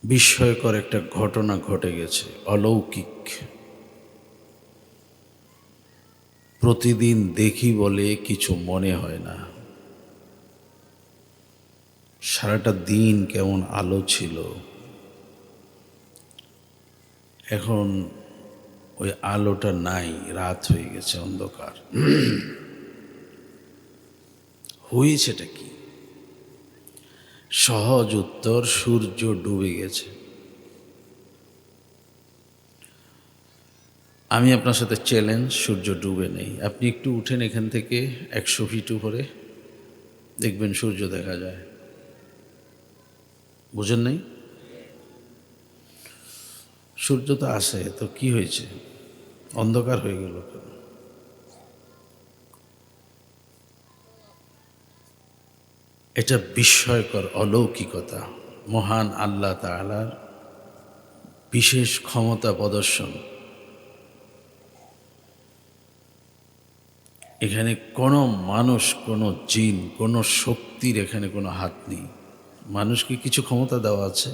বিস্ময়কর একটা ঘটনা ঘটে গেছে, অলৌকিক। প্রতিদিন দেখি বলে কিছু মনে হয় না। সারাটা দিন কেমন আলো ছিল, এখন ওই আলোটা নাই, রাত হয়ে গেছে, অন্ধকার। হয়েছেটা কি? সহজ উত্তর, সূর্য ডুবে গেছে। আমি আপনার সাথে চ্যালেঞ্জ, সূর্য ডুবে নেই। আপনি একটু উঠেন এখান থেকে 100 ফিট উপরে, দেখবেন সূর্য দেখা যায়। বুঝেন নাই? সূর্য তো আসে, তো কি হয়েছে? অন্ধকার হয়ে গেল কেন? এটা বিস্ময়কর অলৌকিকতা, মহান আল্লাহ তাআলার বিশেষ ক্ষমতা প্রদর্শন। এখানে কোনো মানুষ, কোনো জিন, কোনো শক্তির এখানে কোনো হাত নেই। মানুষকে কিছু ক্ষমতা দেওয়া আছে,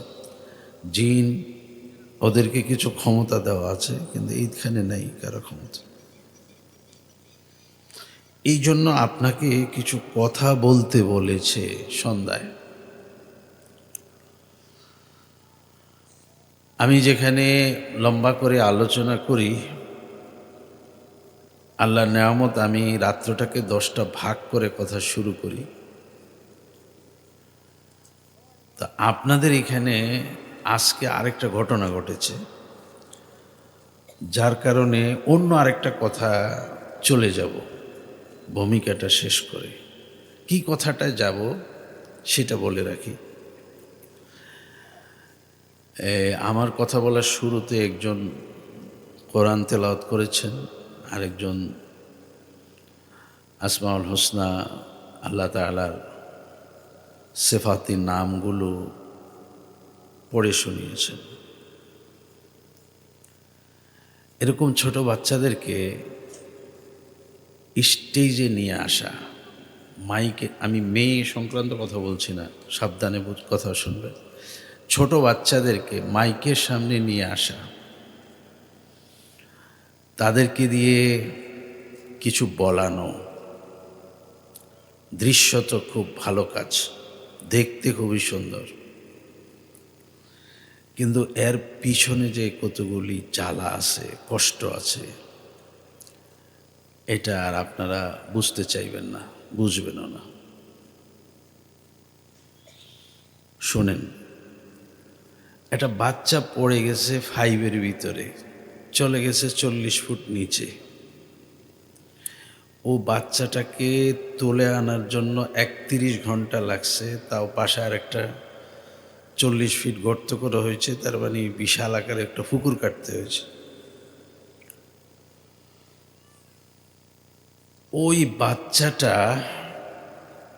জিন ওদেরকে কিছু ক্ষমতা দেওয়া আছে, কিন্তু এইখানে নেই কারো ক্ষমতা। এই জন্য আপনাকে কিছু কথা বলতে বলেছে সন্ধ্যায়। আমি যেখানে লম্বা করে আলোচনা করি, আল্লাহর নেয়ামত, আমি রাত্রটাকে 10টা ভাগ করে কথা শুরু করি। তা আপনাদের এখানে আজকে আরেকটা ঘটনা ঘটেছে, যার কারণে অন্য আরেকটা কথা চলে যাব ভূমিকাটা শেষ করে। কি কথাটায় যাব সেটা বলে রাখি। আমার কথা বলার শুরুতে একজন কোরআন তেলাওয়াত করেছেন, আরেকজন আসমাউল হোসনা, আল্লাহ তাআলার সিফাতি নামগুলো পড়ে শুনিয়েছেন। এরকম ছোট বাচ্চাদেরকে স্টেজে নিয়ে আসা, মাইকে, আমি মেয়ে সংক্রান্ত কথা বলছি না, সাবধানে কথা শুনবেন। ছোট বাচ্চাদেরকে মাইকের সামনে নিয়ে আসা, তাদেরকে দিয়ে কিছু বলানো, দৃশ্যত খুব ভালো কাজ, দেখতে খুবই সুন্দর, কিন্তু এর পিছনে যে কতগুলি জ্বালা আছে, কষ্ট আছে, এটা আর আপনারা বুঝতে চাইবেন না, বুঝবেনও না। শোনেন, একটা বাচ্চা পড়ে গেছে 5-এর ভিতরে, চলে গেছে 40 ফুট নিচে। ও বাচ্চাটাকে তুলে আনার জন্য 31 ঘন্টা লাগছে, তাও পাশে আর একটা 40 ফিট গর্ত করা হয়েছে, তার মানে বিশাল আকারে একটা পুকুর কাটতে হয়েছে। ওই বাচ্চাটা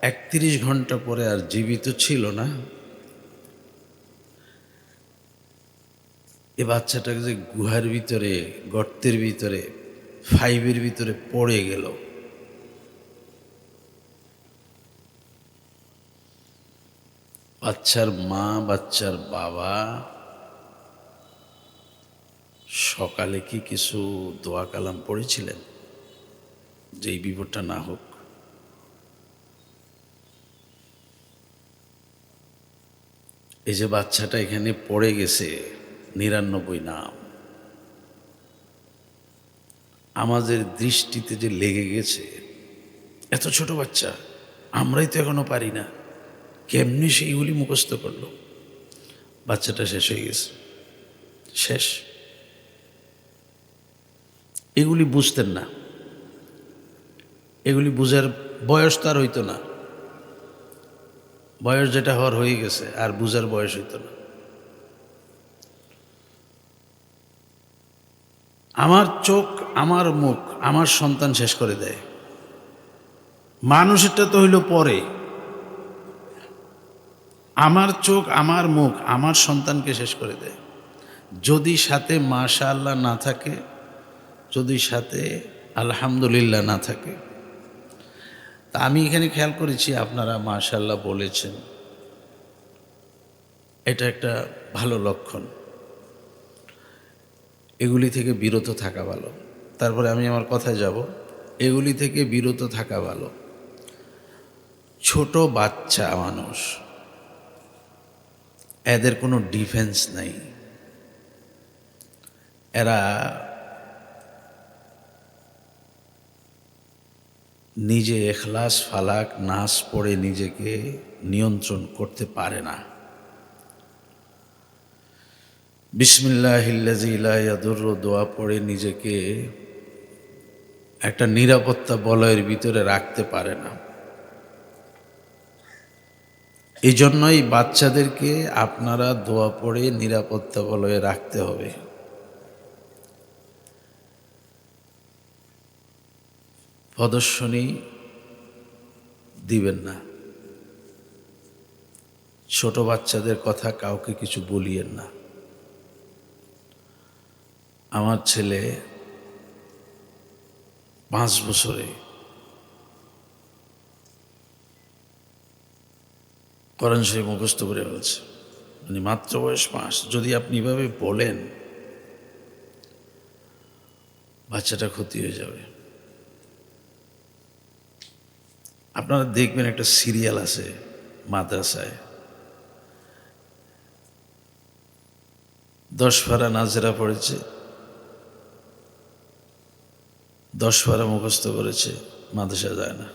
31 ঘন্টা পরে আর জীবিত ছিল না। এ বাচ্চাটাকে যে গুহার ভিতরে, গর্তের ভিতরে, 5-এর ভিতরে পড়ে গেল। বাচ্চার মা, বাচ্চার বাবা সকালে কি কিছু দোয়া কালাম পড়েছিলেন যে এই বিপদটা না হোক? এই যে বাচ্চাটা এখানে পড়ে গেছে, 99 নাম, আমাদের দৃষ্টিতে যে লেগে গেছে, এত ছোট বাচ্চা, আমরাই তো এখনো পারি না, কেমনি সেইগুলি মুখস্থ করলো। বাচ্চাটা শেষ হয়ে গেছে, শেষ। এগুলি বুঝতেন না, এগুলি বুঝার বয়স তার হইতো না, বয়স যেটা হওয়ার হয়ে গেছে, আর বুঝার বয়স হইতো না। আমার চোখ, আমার মুখ, আমার সন্তান শেষ করে দেয়। মানুষেরটা তো হইল পরে, আমার চোখ, আমার মুখ, আমার সন্তানকে শেষ করে দেয়। যদি সাথে মাশাআল্লাহ না থাকে, যদি সাথে আলহামদুলিল্লাহ না থাকে। তা আমি এখানে খেয়াল করেছি, আপনারা মাশাআল্লাহ বলেছেন, এটা একটা ভালো লক্ষণ। এগুলি থেকে বিরত থাকা ভালো। তারপরে আমি আমার কথায় যাব, এগুলি থেকে বিরত থাকা ভালো। ছোট বাচ্চা মানুষ, এদের কোনো ডিফেন্স নাই। এরা নিজে এখলাস ফালাক নাস পড়ে নিজেকে নিয়ন্ত্রণ করতে পারে না। বিসমিল্লাহিল্লাযী লা ইয়াদুররু দোয়া পড়ে নিজেকে একটা নিরাপত্তা বলয়ের ভিতরে রাখতে পারে না। এই জন্যই বাচ্চাদেরকে আপনারা দোয়া পড়ে নিরাপত্তা বলয়ে রাখতে হবে। প্রদর্শনী দিবেন না। ছোট বাচ্চাদের কথা কাউকে কিছু বলিয়েন না। আমার ছেলে 5 বছরে কোরআন শরীফ মুখস্থ করে ফেলছে, মানে মাত্র বয়স 5। যদি আপনি এভাবে বলেন, বাচ্চাটা ক্ষতি হয়ে যাবে। আপনারা দেখবেন একটা সিরিয়াল আছে মাদ্রাসায়, 10 পারা নাজেরা পড়েছে, 10 পারা মুখস্থ করেছে, মাদ্রাসা যায় না।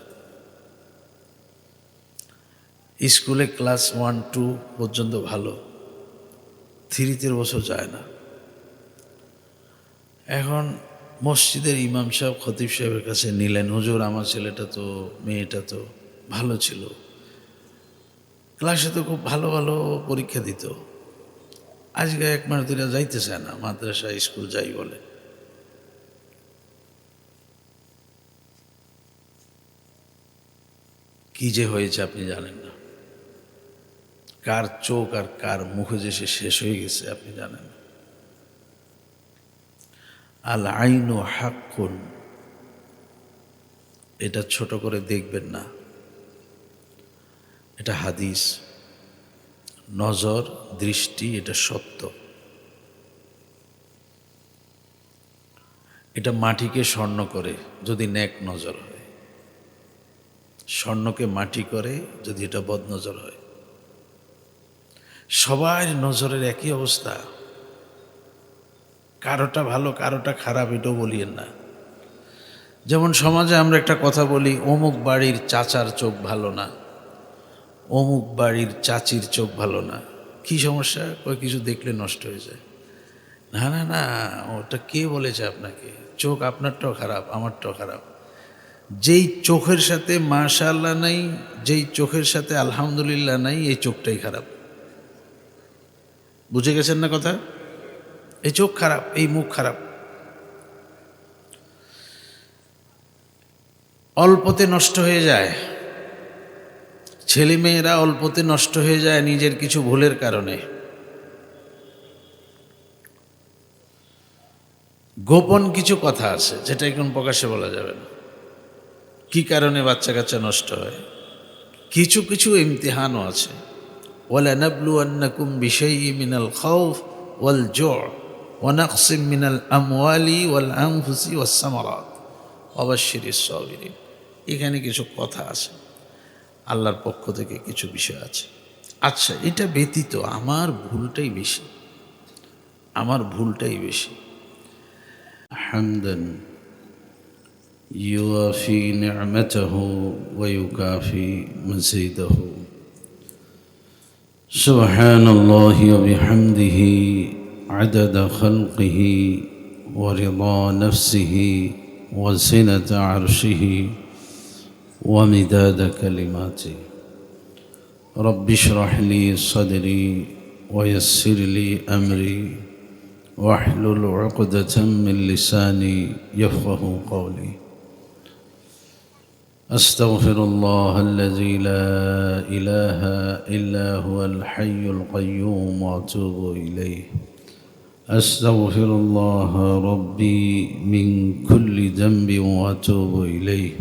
স্কুলে ক্লাস 1-2 পর্যন্ত ভালো, 3-4 বছর যায় না। এখন মসজিদের ইমাম সাহেব খতিব সাহেবের কাছে নিলেন, হুজুর আমার ছেলেটা তো মেয়েটা তো ভালো ছিল, ক্লাসে তো খুব ভালো ভালো পরীক্ষা দিত, আজকে 1 মাস ধরে যাইতে চায় না, মাদ্রাসা স্কুল যাই বলে। কি যে হয়েছে আপনি জানেন না। কার চোখ আর কার মুখে যে সে শেষ হয়ে গেছে আপনি জানেন। আল আইনু হাক্কুন, এটা ছোট করে দেখবেন না, এটা হাদিস। নজর দৃষ্টি এটা সত্য। এটা মাটিকে স্বর্ণ করে যদি নেক নজর হয়, স্বর্ণকে মাটি করে যদি এটা বদনজর হয়। সবার নজরের একই অবস্থা, কারোটা ভালো কারোটা খারাপ এটাও বলিয়েন না। যেমন সমাজে আমরা একটা কথা বলি, অমুক বাড়ির চাচার চোখ ভালো না, অমুক বাড়ির চাচির চোখ ভালো না। কি সমস্যা? ওই কিছু দেখলে নষ্ট হয়ে যায়। না না না, ওটা কে বলেছে আপনাকে? চোখ আপনারটাও খারাপ, আমারটাও খারাপ। যেই চোখের সাথে মাশাআল্লাহ নাই, যেই চোখের সাথে আলহামদুলিল্লাহ নাই, এই চোখটাই খারাপ। বুঝে গেছেন না কথা? এই চোখ খারাপ, এই মুখ খারাপ। অল্পতে নষ্ট হয়ে যায়, ছেলে মেয়েরা অল্পতে নষ্ট হয়ে যায় নিজের কিছু ভুলের কারণে। গোপন কিছু কথা আছে যেটা এখন প্রকাশ্যে বলা যাবে না। কি কারণে বাচ্চা কাচ্চা নষ্ট হয়? কিছু কিছু ইমতিহানও আছে। ওয়ালানাবলুয়ান্নাকুম বিশাইইম মিনাল খাউফ ওয়াল জু' ওয়া নাকসিম মিনাল আমওয়ালি ওয়াল আনফুসি ওয়াস সামারাত ওয়া বাশশিরিস সাবিরিন। এখানে কিছু কথা আছে, আল্লাহর পক্ষ থেকে কিছু বিষয় আছে। আচ্ছা, এটা ব্যতীত আমার ভুলটাই বেশি। হামদান يوافي نعمته ويكافي مزيده سبحان الله وبحمده عدد خلقه ورضا نفسه وزنة عرشه ومداد كلماته رب اشرح لي صدري ويسر لي أمري واحلل عقدة من لساني يفقه قولي أستغفر الله الذي لا إله إلا هو الحي القيوم وأتوب إليه أستغفر الله ربي من كل ذنب وأتوب إليه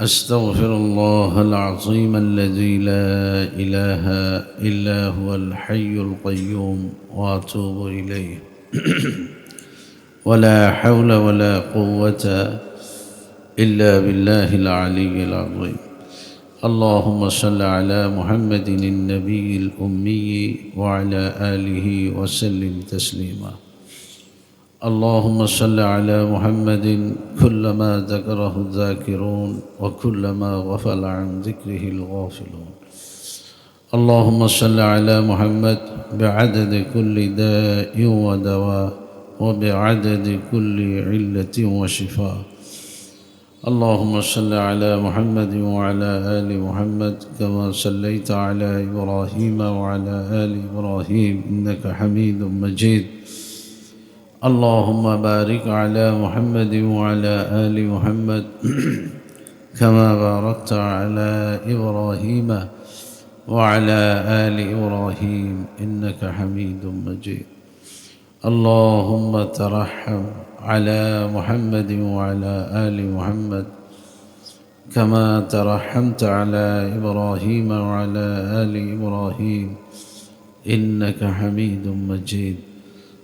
أستغفر الله العظيم الذي لا إله إلا هو الحي القيوم وأتوب إليه ولا حول ولا قوة إلا بالله العلي العظيم. اللهم صل على محمد النبي الأمي وعلى آله وسلم تسليما. اللهم صل على محمد كلما ذكره الذاكرون وكلما غفل عن ذكره الغافلون. اللهم صل على محمد بعدد كل داء ودواء وبعدد كل علة وشفاء. اللهم صل على محمد وعلى آل محمد كما صليت على إبراهيم وعلى آل إبراهيم إنك حميد مجيد. اللهم بارك على محمد وعلى آل محمد كما باركت على إبراهيم وعلى آل إبراهيم إنك حميد مجيد. اللهم ترحم على محمد وعلى آل محمد كما ترحمت على إبراهيم وعلى آل إبراهيم إنك حميد مجيد.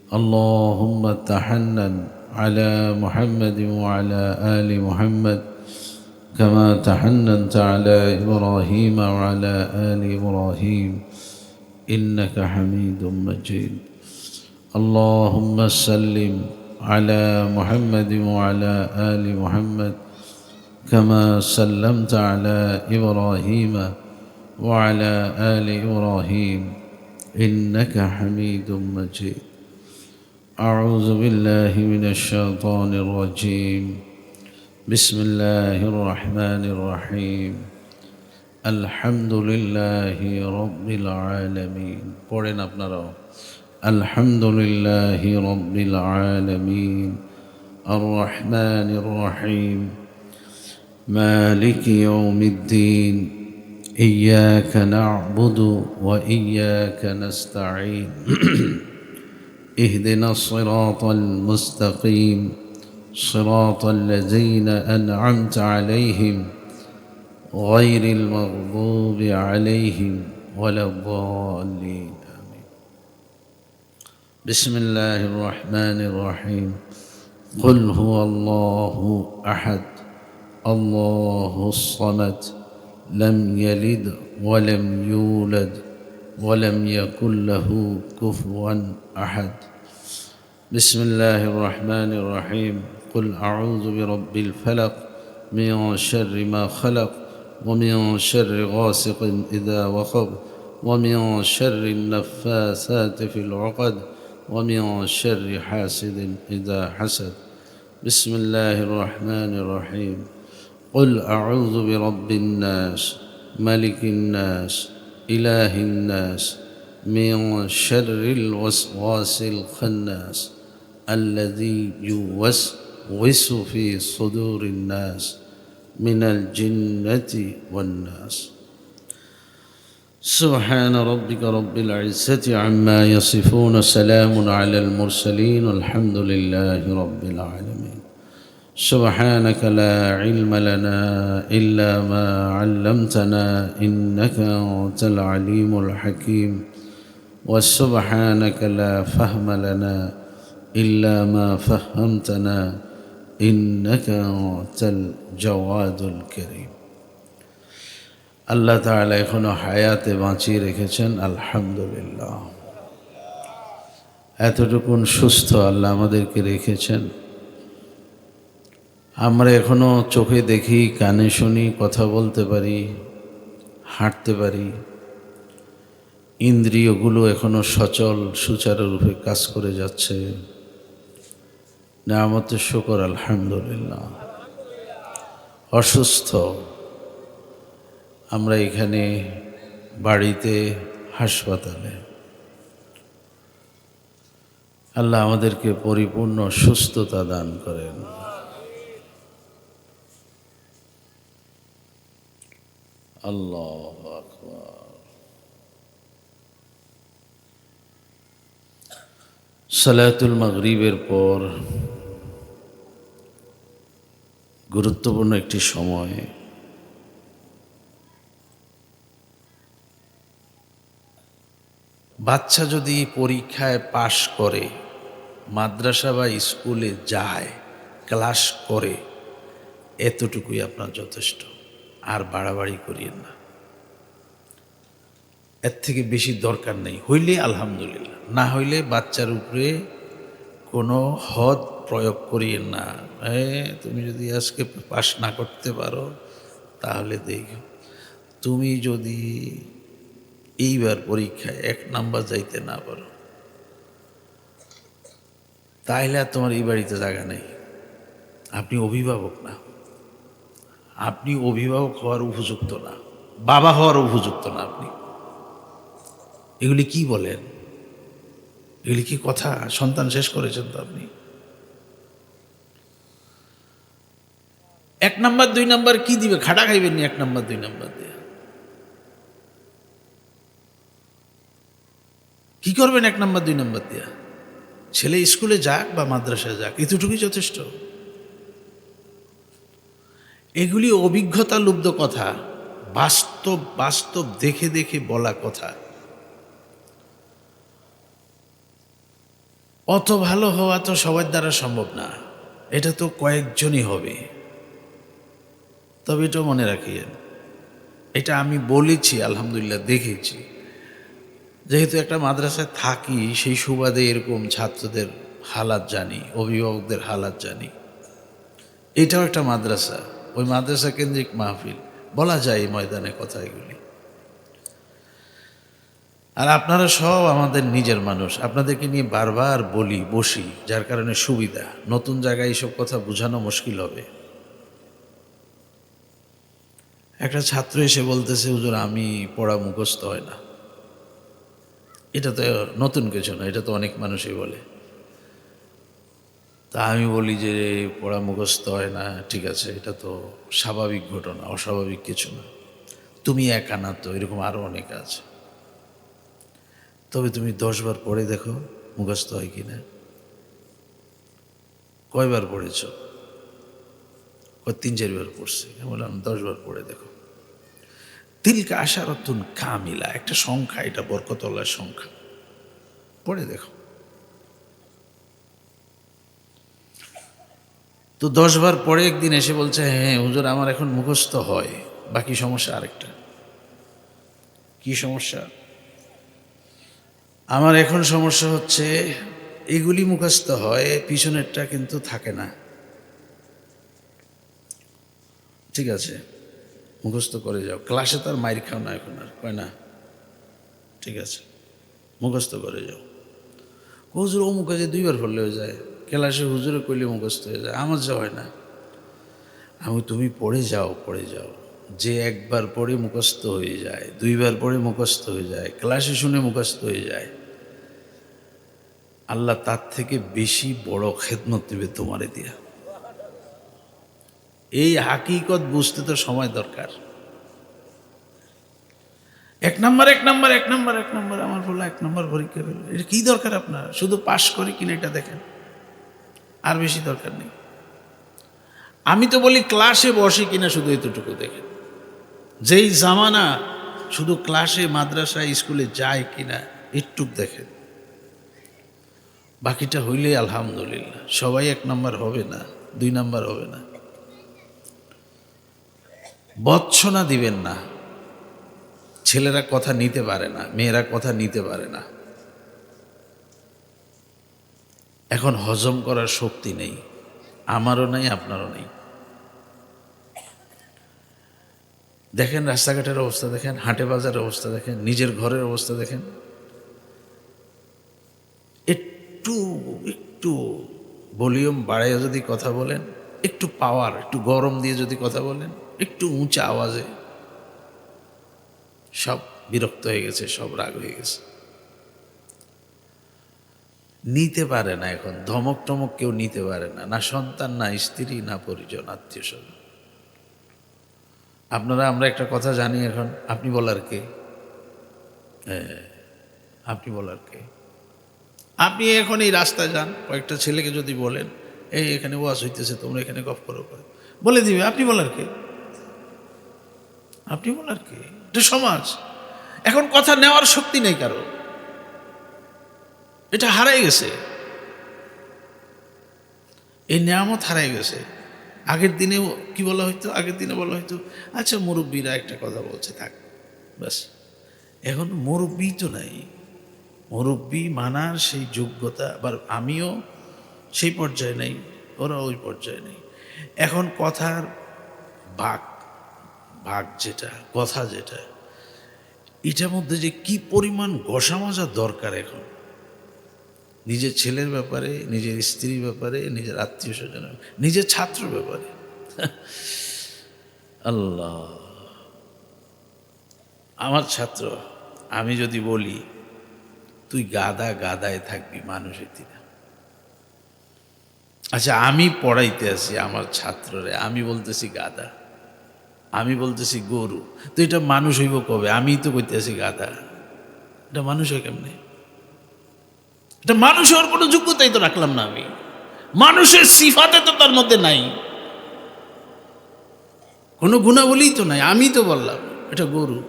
اللهم تحنن على محمد وعلى آل محمد كما تحننت على إبراهيم وعلى آل إبراهيم إنك حميد مجيد. اللهم سلم على محمد وعلى آل محمد كما سلمت على إبراهيم وعلى آل إبراهيم إنك حميد مجيد. أعوذ بالله من الشيطان الرجيم. بسم الله الرحمن الرحيم. الحمد لله رب العالمين. পড়েন আপনারাও। الحمد لله رب العالمين الرحمن الرحيم مالك يوم الدين إياك نعبد وإياك نستعين اهدنا الصراط المستقيم صراط الذين أنعمت عليهم غير المغضوب عليهم ولا الضالين. آمين. بسم الله الرحمن الرحيم. قل هو الله أحد الله الصمد لم يلد ولم يولد ولم يكن له كفوا أحد. بسم الله الرحمن الرحيم. قل أعوذ برب الفلق من شر ما خلق ومن شر غاسق إذا وقب ومن شر النفاثات في العقد ومن شر حاسد إذا حسد. بسم الله الرحمن الرحيم. قل أعوذ برب الناس ملك الناس إله الناس من شر الوسواس الخناس الذي يوسوس في صدور الناس من الجنة والناس. سبحان ربك رب العزة عما يصفون سلام على المرسلين والحمد لله رب العالمين. سبحانك لا علم لنا إلا ما علمتنا إنك أنت العليم الحكيم. وسبحانك لا فهم لنا إلا ما فهمتنا إنك أنت الجواد الكريم. আল্লাহ তাআলা এখনো হায়াতে বাঁচিয়ে রেখেছেন, আলহামদুলিল্লাহ। এতটুকুন সুস্থ আল্লাহ আমাদেরকে রেখেছেন। আমরা এখনো চোখে দেখি, কানে শুনি, কথা বলতে পারি, হাঁটতে পারি। ইন্দ্রিয়গুলো এখনো সচল সুচারুরূপে কাজ করে যাচ্ছে। নেয়ামতের শুকর, আলহামদুলিল্লাহ। অসুস্থ আমরা এখানে, বাড়িতে, হাসপাতালে, আল্লাহ আমাদেরকে পরিপূর্ণ সুস্থতা দান করেন। আল্লাহু আকবার। সালাতুল মাগরিবের পর গুরুত্বপূর্ণ একটি সময় বাচ্চা যদি পরীক্ষায় পাশ করে, মাদ্রাসা বা স্কুলে যায়, ক্লাস করে, এতটুকুই আপনার যথেষ্ট। আর বাড়াবাড়ি করিয়েন না, এর থেকে বেশি দরকার নেই। হইলে আলহামদুলিল্লাহ, না হইলে বাচ্চার উপরে কোনো হদ প্রয়োগ করিয়েন না। তুমি যদি আজকে পাস না করতে পারো, তাহলে দেখো, তুমি যদি এইবার পরীক্ষায় 1 নাম্বার যাইতে না পারো, তাহলে আর তোমার এই বাড়িতে জায়গা নেই। আপনি অভিভাবক না, আপনি অভিভাবক হওয়ার উপযুক্ত না, বাবা হওয়ার উপযুক্ত না আপনি। এগুলি কি বলেন? এগুলি কি কথা? সন্তান শেষ করেছেন তো আপনি। 1 নাম্বার 2 নাম্বার কি দিবে? খাটা খাইবেন নি 1 নাম্বার 2 নাম্বার দিয়ে? কি করবেন 1 নাম্বার 2 নাম্বার দিয়া? ছেলে স্কুলে যাক বা মাদ্রাসায় যাক, এতটুকুই যথেষ্ট। এগুলি অভিজ্ঞতা লুব্ধ কথা, বাস্তব বাস্তব দেখে দেখে বলা কথা। অত ভালো হওয়া তো সবার দ্বারা সম্ভব না, এটা তো কয়েকজনই হবে। তবে এটা মনে রাখিয়েন, এটা আমি বলেছি, আলহামদুলিল্লাহ দেখেছি। যেহেতু একটা মাদ্রাসায় থাকি, সেই সুবাদে এরকম ছাত্রদের হালাত জানি, অভিভাবকদের হালাত জানি। এটাও একটা মাদ্রাসা, ওই মাদ্রাসা কেন্দ্রিক মাহফিল, বলা যায় এই ময়দানে কথা এগুলি। আর আপনারা সব আমাদের নিজের মানুষ, আপনাদেরকে নিয়ে বারবার বসি, যার কারণে সুবিধা। নতুন জায়গায় এইসব কথা বোঝানো মুশকিল হবে। একটা ছাত্র এসে বলতেছে, হুজুর আমি পড়া মুখস্থ হয় না। এটা তো নতুন কিছু না, এটা তো অনেক মানুষই বলে। তা আমি বলি যে পড়া মুখস্থ হয় না, ঠিক আছে, এটা তো স্বাভাবিক ঘটনা, অস্বাভাবিক কিছু না। তুমি একা না তো, এরকম আরও অনেক আছে। তবে তুমি 10 বার পড়ে দেখো মুখস্থ হয় কি না। কয়বার পড়েছ? 3-4 বার পড়ছে। বললাম 10 বার পড়ে দেখো। তিলকা আশারাতুন কামিলা, একটা সংখ্যা, এটা বরকতউল্লাহর সংখ্যা, পড়ে দেখো। তো 10 বার পরে একদিন এসে বলছে, হ্যাঁ হুজুর আমার এখন মুখস্থ হয়, বাকি সমস্যা আরেকটা। কি সমস্যা? আমার এখন সমস্যা হচ্ছে এগুলি মুখস্থ হয়, পিছনেরটা কিন্তু থাকে না। ঠিক আছে, মুখস্থ করে যাও, ক্লাসে তার মাইর খাও না এখন আর। কয় না, ঠিক আছে মুখস্থ করে যাও। হুজুর ও মুখে যে 2 বার পড়লে হয়ে যায়, ক্লাসে হুজুরে কইলে মুখস্থ হয়ে যায়, আমার যা হয় না। আমি তুমি পড়ে যাও, পড়ে যাও। যে 1 বার পড়ে মুখস্থ হয়ে যায়, 2 বার পড়ে মুখস্থ হয়ে যায়, ক্লাসে শুনে মুখস্থ হয়ে যায়, আল্লাহ তার থেকে বেশি বড় খেদমত দেবে তোমারে দিয়া। এই হাকিকত বুঝতে তো সময় দরকার। 1 নাম্বার আমার বলা 1 নাম্বার পরীক্ষা পেল, এটা কি দরকার আপনার? শুধু পাশ করে কিনা এটা দেখেন, আর বেশি দরকার নেই। আমি তো বলি ক্লাসে বসে কিনা শুধু এতটুকু দেখেন। যেই জামানা, শুধু ক্লাসে মাদ্রাসা স্কুলে যায় কিনা একটুক দেখেন। বাকিটা হইলে আলহামদুলিল্লাহ। সবাই 1 নাম্বার হবে না, 2 নাম্বার হবে না। বৎসনা দিবেন না। ছেলেরা কথা নিতে পারে না, মেয়েরা কথা নিতে পারে না। এখন হজম করার শক্তি নেই, আমারও নেই, আপনারও নেই। দেখেন রাস্তাঘাটের অবস্থা দেখেন, হাটে বাজারের অবস্থা দেখেন, নিজের ঘরের অবস্থা দেখেন। একটু একটু ভলিউম বাড়াইয়া যদি কথা বলেন, একটু পাওয়ার, একটু গরম দিয়ে যদি কথা বলেন, একটু উঁচা আওয়াজে, সব বিরক্ত হয়ে গেছে, সব রাগ হয়ে গেছে। নিতে পারে না এখন, ধমক টমক কেউ নিতে পারে না, না সন্তান, না স্ত্রী, না পরিজন, আত্মীয় স্বজন। আপনারা, আমরা একটা কথা জানি এখন, আপনি বলার কে? আপনি বলার কে? আপনি এখন এই রাস্তায় যান, কয়েকটা ছেলেকে যদি বলেন, এই এখানে ওয়াজ হইতেছে, তোমরা এখানে গপ করো, বলে দিবে আপনি বলার কে? আপনি বলার কে? এটা সমাজ। এখন কথা নেওয়ার শক্তি নেই কারো। এটা হারাই গেছে, এই নিয়ামত হারাই গেছে। আগের দিনে কি বলা হইতো, আগের দিনে বলা হইতো আচ্ছা মুরব্বীরা একটা কথা বলছে থাক ব্যাস। এখন মুরব্বী তো নাই, মুরব্বী মানার সেই যোগ্যতা, আবার আমিও সেই পর্যায়ে নেই, ওরা ওই পর্যায়ে নেই। এখন কথার ভাগ ভাগ যেটা কথা যেটা, এটার মধ্যে যে কি পরিমাণ ঘষা মাজা দরকার এখন, নিজের ছেলের ব্যাপারে, নিজের স্ত্রীর ব্যাপারে, নিজের আত্মীয় স্বজনের, নিজের ছাত্র ব্যাপারে। আল্লাহ, আমার ছাত্র, আমি যদি বলি তুই গাদা গাদায় থাকবি, মানুষ হইতি না। আচ্ছা আমি পড়াইতে আছি আমার ছাত্ররে, আমি বলতেছি গাদা, আমি বলতেছি গরু, তো এটা মানুষ হইব কবে? আমি তো কইতে আছি গাদা, এটা মানুষ হয় কেমনে? এটা মানুষ হওয়ার কোনো যোগ্যতাই তো রাখলাম না আমি, মানুষের সিফাতে তো তার মধ্যে নাই, কোনো গুণাবলী তো নাই, আমি তো বললাম এটা গরু।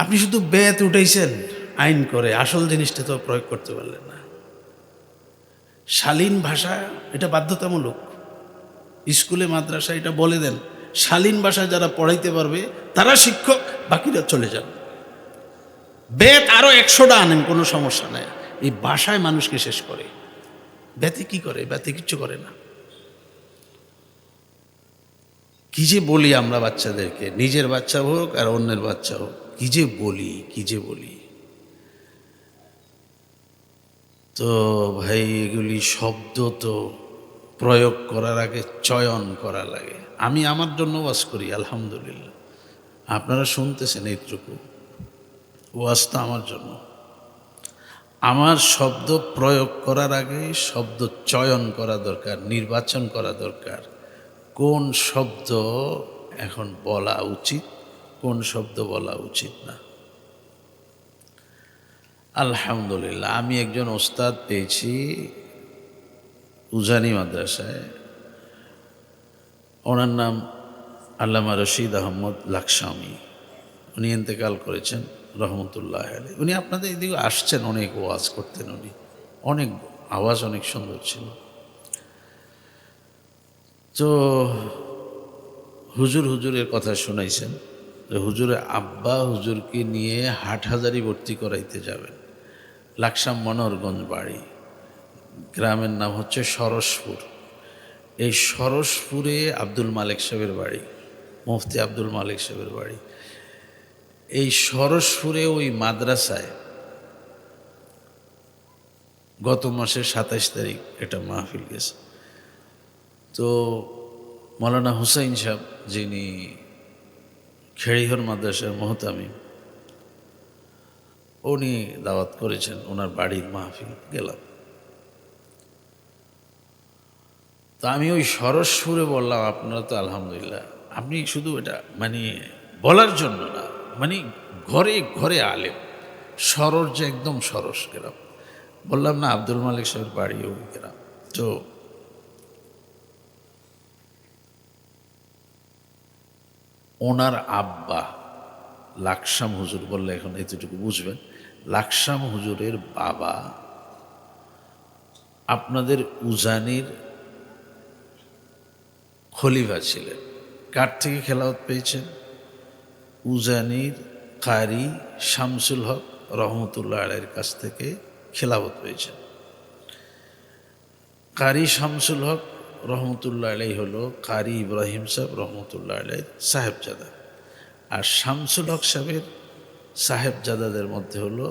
আপনি শুধু বেত উঠাইছেন আইন করে, আসল জিনিসটা তো প্রয়োগ করতে পারলেন না। শালীন ভাষা এটা বাধ্যতামূলক, স্কুলে মাদ্রাসা এটা বলে দেন, শালীন ভাষা যারা পড়াইতে পারবে তারা শিক্ষক, বাকিরা চলে যান। বেত আরো 100টা আনেন, কোনো সমস্যা নাই, এই ভাষায় মানুষকে শেষ করে। বেতে কি করে? বেতে কিচ্ছু করে না। কি যে বলি আমরা বাচ্চাদেরকে, নিজের বাচ্চা হোক আর অন্যের বাচ্চা হোক, কি যে বলি, কি যে বলি। তো ভাই এগুলি শব্দ তো প্রয়োগ করার আগে চয়ন করা লাগে। আমি আমার জন্য ওয়াজ করি আলহামদুলিল্লাহ, আপনারা শুনতেছেন এইটুকু, ওয়াজটা আমার জন্য। আমার শব্দ প্রয়োগ করার আগে শব্দ চয়ন করা দরকার, নির্বাচন করা দরকার, কোন শব্দ এখন বলা উচিত, কোন শব্দ বলা উচিত না। আলহামদুলিল্লাহ আমি একজন ওস্তাদ পেয়েছি উজানি মাদ্রাসায়, ওনার নাম আল্লামা রশিদ আহমদ লাকসামি, উনি ইন্তেকাল করেছেন রহমতুল্লাহ আলাইহি। উনি আপনাদের এদিকে আসছেন, অনেক ওয়াজ করতেন উনি, অনেক আওয়াজ অনেক সুন্দর ছিল। তো হুজুরের কথা শুনাইছেন যে হুজুরের আব্বা হুজুরকে নিয়ে হাটহাজারি ভর্তি করাইতে যাবেন। লাকসাম মনোহরগঞ্জ বাড়ি, গ্রামের নাম হচ্ছে সরসপুর। এই সরসপুরে আব্দুল মালিক সাহেবের বাড়ি, মুফতি আব্দুল মালিক সাহেবের বাড়ি। এই সরসপুরে ওই মাদ্রাসায় গত মাসের 27 তারিখ একটা মাহফিল গেছে। তো মৌলানা হুসাইন সাহেব, যিনি খেড়িহর মাদ্রাসার মোহতামিম, উনি দাওয়াত করেছেন, ওনার বাড়ির মাহফিল গেলাম। তো আমি ওই সরসপুরে বললাম আপনারা তো আলহামদুলিল্লাহ, আপনি শুধু এটা মানে বলার জন্য না, মানে ঘরে ঘরে আলেম, সরস যে একদম সরস গ্রাম। বললাম না আব্দুল মালিক সাহেবের বাড়ি ওই গ্রাম। তো ওনার আব্বা লাকসাম হুজুর, বললে এখন এতটুকু বুঝবেন, লাকসাম হুজুরের বাবা আপনাদের উজানির খলিফা ছিলেন। কার থেকে খেলাওয়াত পেয়েছেন? উজানির কারি শামসুল হক রহমতুল্লাহ আলাইহির কাছ থেকে খেলাওয়াত পেয়েছেন। কারি শামসুল হক রহমতুল্লাহ আলাই হলো কারি ইব্রাহিম সাহেব রহমতুল্লাহ আলাই সাহেবজাদা, আর শামসুল হক সাহেবের সাহেবজাদাদের মধ্যে হলো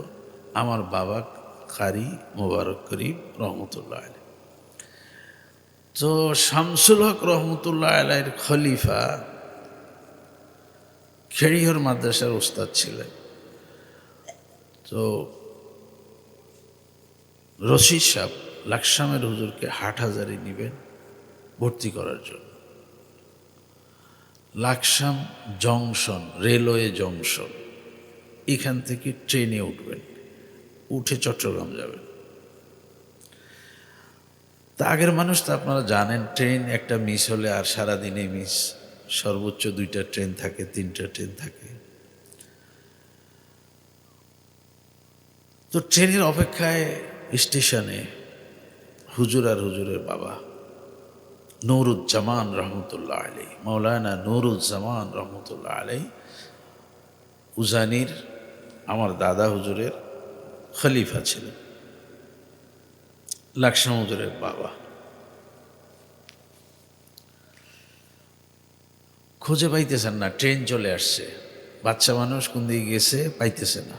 আমার বাবা কারি মোবারক করিম রহমতুল্লাহ আলাই। তো শামসুল হক রহমতুল্লাহ আলাইয়ের খলিফা খেড়িহর মাদ্রাসার ওস্তাদ ছিলেন। তো রশিদ সাহেব লাকসামের হুজুরকে হাটহাজারি নেবেন ভর্তি করার জন্য। লাকসাম জংশন, রেলওয়ে জংশন, এখান থেকে ট্রেনে উঠবেন, উঠে চট্টগ্রাম যাবেন। তা আগের মানুষ তো আপনারা জানেন, ট্রেন একটা মিস হলে আর সারাদিনে মিস, সর্বোচ্চ 2টা ট্রেন থাকে, 3টা ট্রেন থাকে। তো ট্রেনের অপেক্ষায় স্টেশনে হুজুর আর হুজুরের বাবা নুরুজ্জামান রহমতুল্লাহ আলাই, মৌলানা নুরুজ্জামান রহমতুল্লাহ আলাই, উজানির আমার দাদা হুজুরের খলিফা ছিলেন, লাকসাম হুজুরের বাবা। খুঁজে পাইতেছেন না, ট্রেন চলে আসছে, বাচ্চা মানুষ কোন দিকে গেছে পাইতেছে না।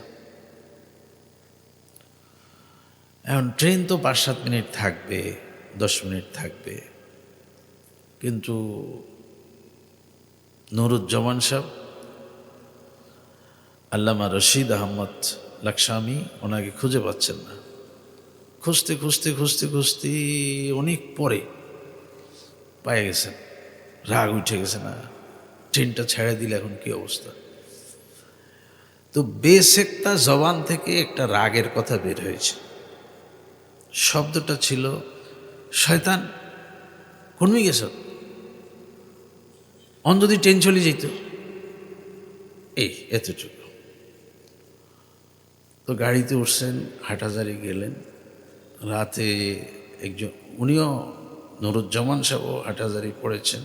এখন ট্রেন তো 5-7 মিনিট থাকবে, 10 মিনিট থাকবে, কিন্তু নুরুজ্জামান সাহেব, আল্লামা রশিদ আহমদ লাকসামি, ওনাকে খুঁজে পাচ্ছেন না। খুঁজতে খুঁজতে খুঁজতে খুঁজতে অনেক পরে পায়ে গেছেন। রাগ উঠে গেছে, না ট্রেনটা ছেড়ে দিলে এখন কি অবস্থা। তো বেশেকটা জবান থেকে একটা রাগের কথা বের হয়েছে। শব্দটা ছিল, শয়তান কোনমি গেছ, অন যদি ট্রেন চলে যেত, এই এতটুকু। তো গাড়িতে উঠছেন, হাটহাজারি গেলেন। রাতে একজন, উনিও নুরুজ্জামান সাহেবও হাটহাজারি পড়েছেন,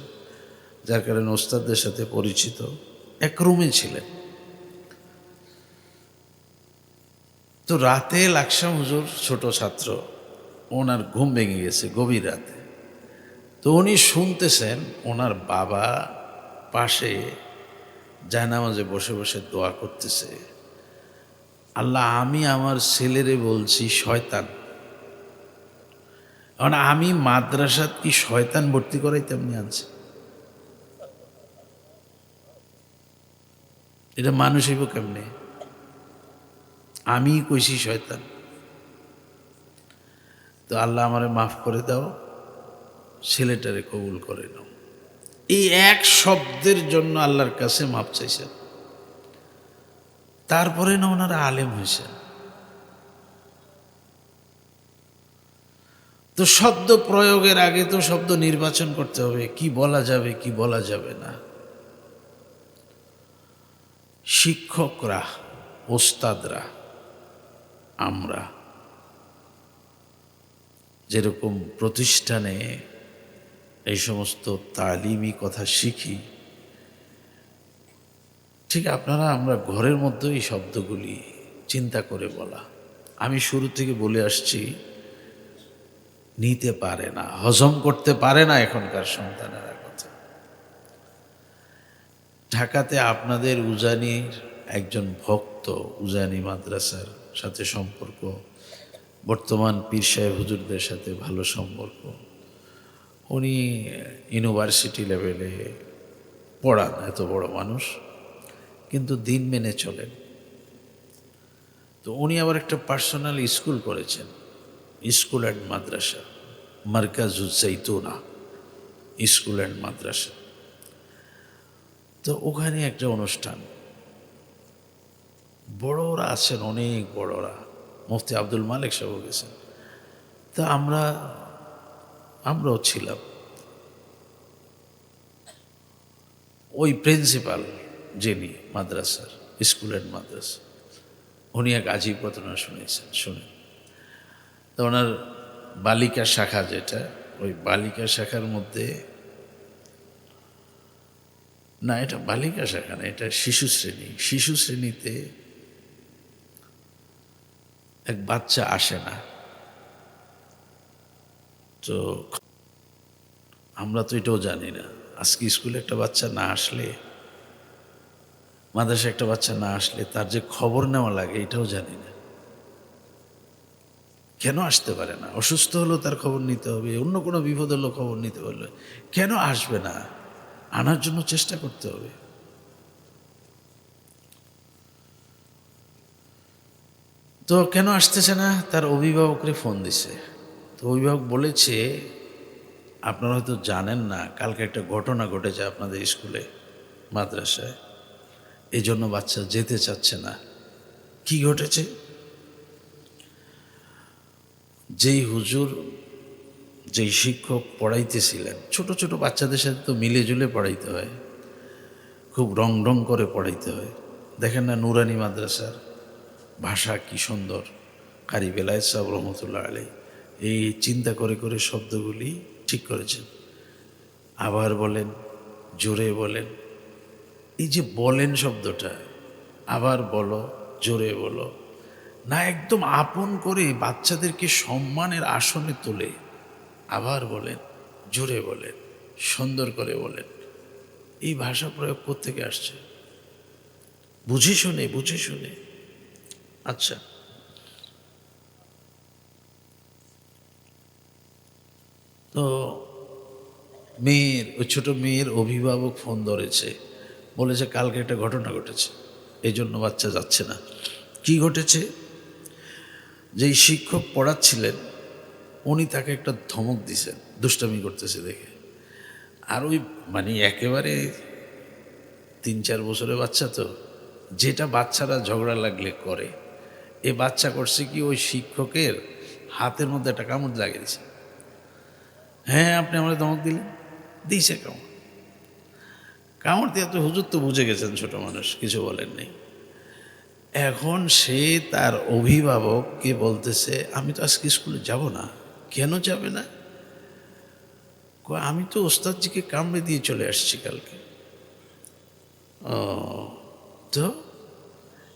যার কারণে ওস্তাদদের সাথে পরিচিত, এক রুমে ছিলেন। তো রাতে লাকসাম হুজুর ছোট ছাত্র, ওনার ঘুম ভেঙে গেছে গভীর রাতে। তো উনি শুনতেছেন ওনার বাবা পাশে জায়নামাজে বসে বসে দোয়া করতেছে, আল্লাহ আমি আমার ছেলেরে বলছি শয়তান, কারণ আমি মাদ্রাসাত কি শয়তান ভর্তি করাই তেমনি আনছে, এটা মানুষ হইব কেমনে, আমি কইছি শয়তান। তো আল্লাহ আমারে মাফ করে দাও, ছেলেটারে কবুল করে নাও। এই এক শব্দের জন্য আল্লাহর কাছে মাপ চাইছেন। তারপরে না ওনারা আলেম হয়েছেন। তো শব্দ প্রয়োগের আগে তো শব্দ নির্বাচন করতে হবে, কি বলা যাবে কি বলা যাবে না। শিক্ষকরা, ওস্তাদরা, আমরা যেরকম প্রতিষ্ঠানে এই সমস্ত তালিমি কথা শিখি, ঠিক আপনারা আমরা ঘরের মধ্যে এই শব্দগুলি চিন্তা করে বলা। আমি শুরু থেকে বলে আসছি, নিতে পারে না, হজম করতে পারে না এখনকার সন্তানেরা কথা। ঢাকাতে আপনাদের উজানির একজন ভক্ত, উজানি মাদ্রাসার সাথে সম্পর্ক, বর্তমান পীর সাহেব হুজুরদের সাথে ভালো সম্পর্ক, উনি ইউনিভার্সিটি লেভেলে পড়ান, এত বড় মানুষ, কিন্তু দিন মেনে চলেন। তো উনি আবার একটা পার্সোনাল স্কুল করেছেন, school and madrasa, Markazuz Zaitoona school and madrasa. তো ওখানে একটা অনুষ্ঠান, বড়রা আছেন, অনেক বড়রা, মুফতি আব্দুল মালিক সাহেব গেছেন। তো আমরাও ছিলাম। ওই প্রিন্সিপাল যিনি মাদ্রাসার, স্কুল অ্যান্ড মাদ্রাসা, উনি এক আজীব ঘটনা শুনেছেন। শুনে তো ওনার বালিকা শাখা যেটা, ওই বালিকা শাখার মধ্যে, না এটা বালিকা শাখা না, এটা শিশু শ্রেণী। শিশু শ্রেণীতে এক বাচ্চা আসে না। তো আমরা তো এটাও জানি না, আজকে স্কুলে একটা বাচ্চা না আসলে, মাদ্রাসায় একটা বাচ্চা না আসলে তার যে খবর নেওয়া লাগে এটাও জানি না। কেন আসতে পারে না? অসুস্থ হলেও তার খবর নিতে হবে, অন্য কোনো বিপদ হলেও খবর নিতে পারলে কেন আসবে না? আনার জন্য চেষ্টা করতে হবে। তো কেন আসতেছে না? তার অভিভাবকরে ফোন দিছে। তো অভিভাবক বলেছে, আপনারা হয়তো জানেন না, কালকে একটা ঘটনা ঘটেছে আপনাদের স্কুলে, মাদ্রাসায়, এই জন্য বাচ্চা যেতে চাচ্ছে না। কি ঘটেছে? যেই হুজুর, যেই শিক্ষক পড়াইতেছিলেন, ছোট ছোট বাচ্চাদের সাথে তো মিলে জুলে পড়াইতে হয়, খুব রং করে পড়াইতে হয়। দেখেন না নুরানি মাদ্রাসার ভাষা কি সুন্দর, কারি বেলায়েত সাহেব রহমতুল্লাহ আলাই এই চিন্তা করে করে শব্দগুলি ঠিক করেছেন। আবার বলেন, জোরে বলেন, এই যে বলেন শব্দটা, আবার বলো, জোরে বলো না, একদম আপন করে বাচ্চাদেরকে সম্মানের আসনে তোলে। আবার বলেন, জোরে বলেন, সুন্দর করে বলেন। এই ভাষা প্রয়োগ কোত্থেকে আসছে? বুঝে শুনে, বুঝে শুনে। আচ্ছা, তো মেয়ের, ওই ছোট মেয়ের অভিভাবক ফোন ধরেছে, বলেছে কালকে একটা ঘটনা ঘটেছে, এই জন্য বাচ্চা যাচ্ছে না। কি ঘটেছে? যেই শিক্ষক পড়াচ্ছিলেন উনি তাকে একটা ধমক দিছেন দুষ্টামি করতেছে দেখে। আর ওই মানে একেবারে 3-4 বছরের বাচ্চা, তো যেটা বাচ্চারা ঝগড়া লাগলে করে, এ বাচ্চা করছে কি, ওই শিক্ষকের হাতের মধ্যে একটা কামড় লাগিয়ে দিছে। হ্যাঁ, আপনি আমার ধমক দিলেন, দিয়েছে কামড়। কামড় দিয়ে তো হুজুর তো বুঝে গেছেন ছোট মানুষ, কিছু বলেন নেই। এখন সে তার অভিভাবককে বলতেছে, আমি তো আজকে স্কুলে যাব না। কেন যাবে না? আমি তো ওস্তাদজিকে কামড়ে দিয়ে চলে আসছি কালকে। ও, তো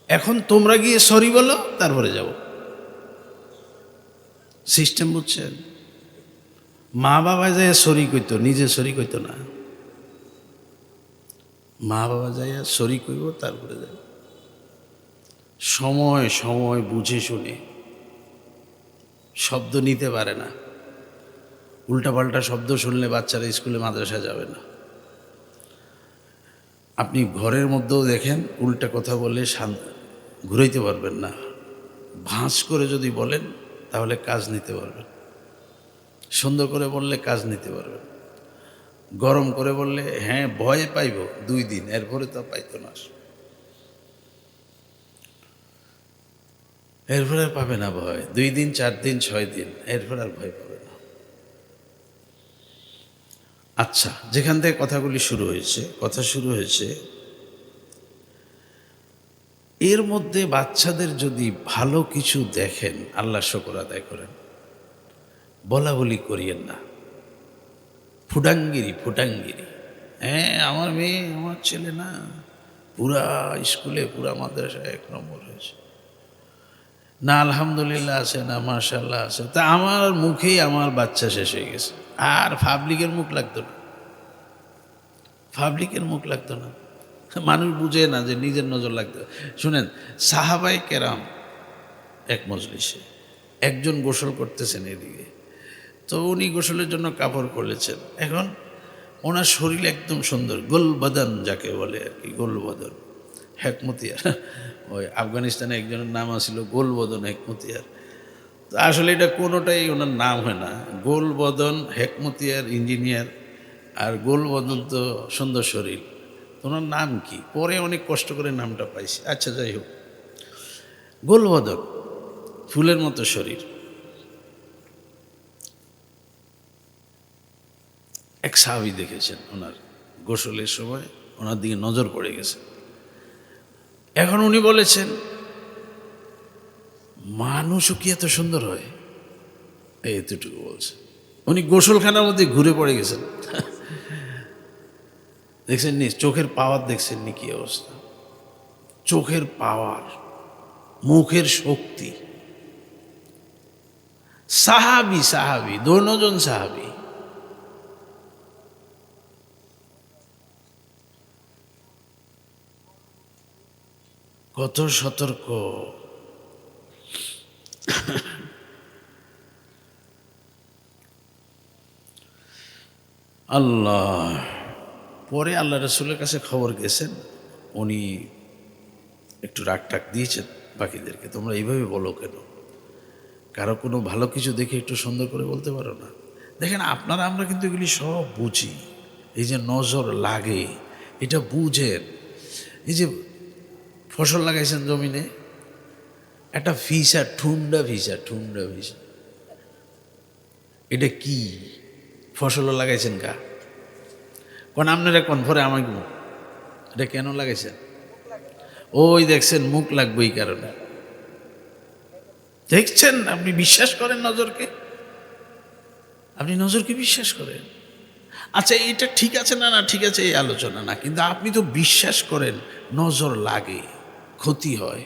এখন তোমরা গিয়ে সরি বলো, তারপরে যাব। সিস্টেম বুঝছেন? মা বাবা যায় সরি কইতো, নিজে সরি কইতো না। মা বাবা যায় সরি কইব, তারপরে যাব। সময় সময় বুঝে শুনে। শব্দ নিতে পারে না, উল্টাপাল্টা শব্দ শুনলে বাচ্চারা স্কুলে মাদ্রাসা যাবে না। আপনি ঘরের মধ্যেও দেখেন, উল্টা কথা বলে ঘুরাইতে পারবেন না। ভাঁজ করে যদি বলেন তাহলে কাজ নিতে পারবেন, সুন্দর করে বললে কাজ নিতে পারবেন। গরম করে বললে হ্যাঁ ভয়ে পাইব 2 দিন, এরপরে তো পাইতো না, এরপরে আর পাবে না ভয়। 2 দিন, 4 দিন, 6 দিন, এরপর আর ভয় পাবে না। আচ্ছা, যেখান থেকে কথাগুলি শুরু হয়েছে, কথা শুরু হয়েছে, এর মধ্যে বাচ্চাদের যদি ভালো কিছু দেখেন আল্লাহ শুকর আদায় করেন, বলা বলি করিয়েন না। ফুটাঙ্গিরি ফুটাঙ্গিরি, হ্যাঁ আমার মেয়ে, আমার ছেলে না, পুরা স্কুলে পুরা মাদ্রাসায় 1 নম্বর হয়েছে, না আলহামদুলিল্লাহ আছে, না মাশাআল্লাহ আছে। তা আমার মুখেই আমার বাচ্চা শেষ হয়ে গেছে। আর পাবলিকের মুখ লাগতো না, পাবলিকের মুখ লাগতো না। মানুষ বুঝে না যে নিজের নজর লাগতো। শুনেন, সাহাবায়ে কেরাম এক মজলিসে একজন গোসল করতেছেন এদিকে, তো উনি গোসলের জন্য কাপড় খুলেছেন। এখন ওনার শরীর একদম সুন্দর, গোল বদন যাকে বলে আর কি, গোল বদন হেকমতিয়ার। ওই আফগানিস্তানে একজনের নাম আছিল গোল বদন হেকমতিয়ার। তো আসলে এটা কোনোটাই ওনার নাম হয় না। গোল বদন হেকমতিয়ার ইঞ্জিনিয়ার, আর গোল বদন তো সুন্দর শরীর। তো ওনার নাম কি, পরে অনেক কষ্ট করে নামটা পাইছি। আচ্ছা, যাই হোক, গোল বদন, ফুলের মতো শরীর। এক সাহাবী দেখেছেন ওনার গোসলের সময় ওনার দিকে নজর পড়ে গেছে। এখন উনি বলেছেন, মানুষও কি এত সুন্দর হয়? এতটুকু বলছে। উনি গোসলখানার মধ্যে ঘুরে পড়ে গেছেন। দেখছেন নি চোখের পাওয়ার, দেখছেন নি কি অবস্থা? চোখের পাওয়ার, মুখের শক্তি। সাহাবী, সাহাবী, দোনোজন সাহাবী। কত সতর্ক! আল্লাহ। পরে আল্লাহ রসুলের কাছে খবর গেছেন, উনি একটু রাগ টাক দিয়েছেন বাকিদেরকে, তোমরা এইভাবে বলো কেন? কারো কোনো ভালো কিছু দেখে একটু সুন্দর করে বলতে পারো না? দেখেন আপনারা, আমরা কিন্তু এগুলি সব বুঝি। এই যে নজর লাগে, এটা বুঝেন। এই যে ফসল লাগাইছেন জমিনে, একটা ভিসা, ঠুন্ডা ভিসা, ঠুন্ডা ভিসা, এটা কি? ফসলও লাগাইছেন কা? কোন আপনারা কোন পরে আমাকে, এটা কেন লাগাইছেন? ওই দেখছেন মুখ লাগবে এই কারণে। দেখছেন? আপনি বিশ্বাস করেন নজরকে? আপনি নজরকে বিশ্বাস করেন? আচ্ছা, এটা ঠিক আছে না না ঠিক আছে এই আলোচনা না, কিন্তু আপনি তো বিশ্বাস করেন নজর লাগে, ক্ষতি হয়।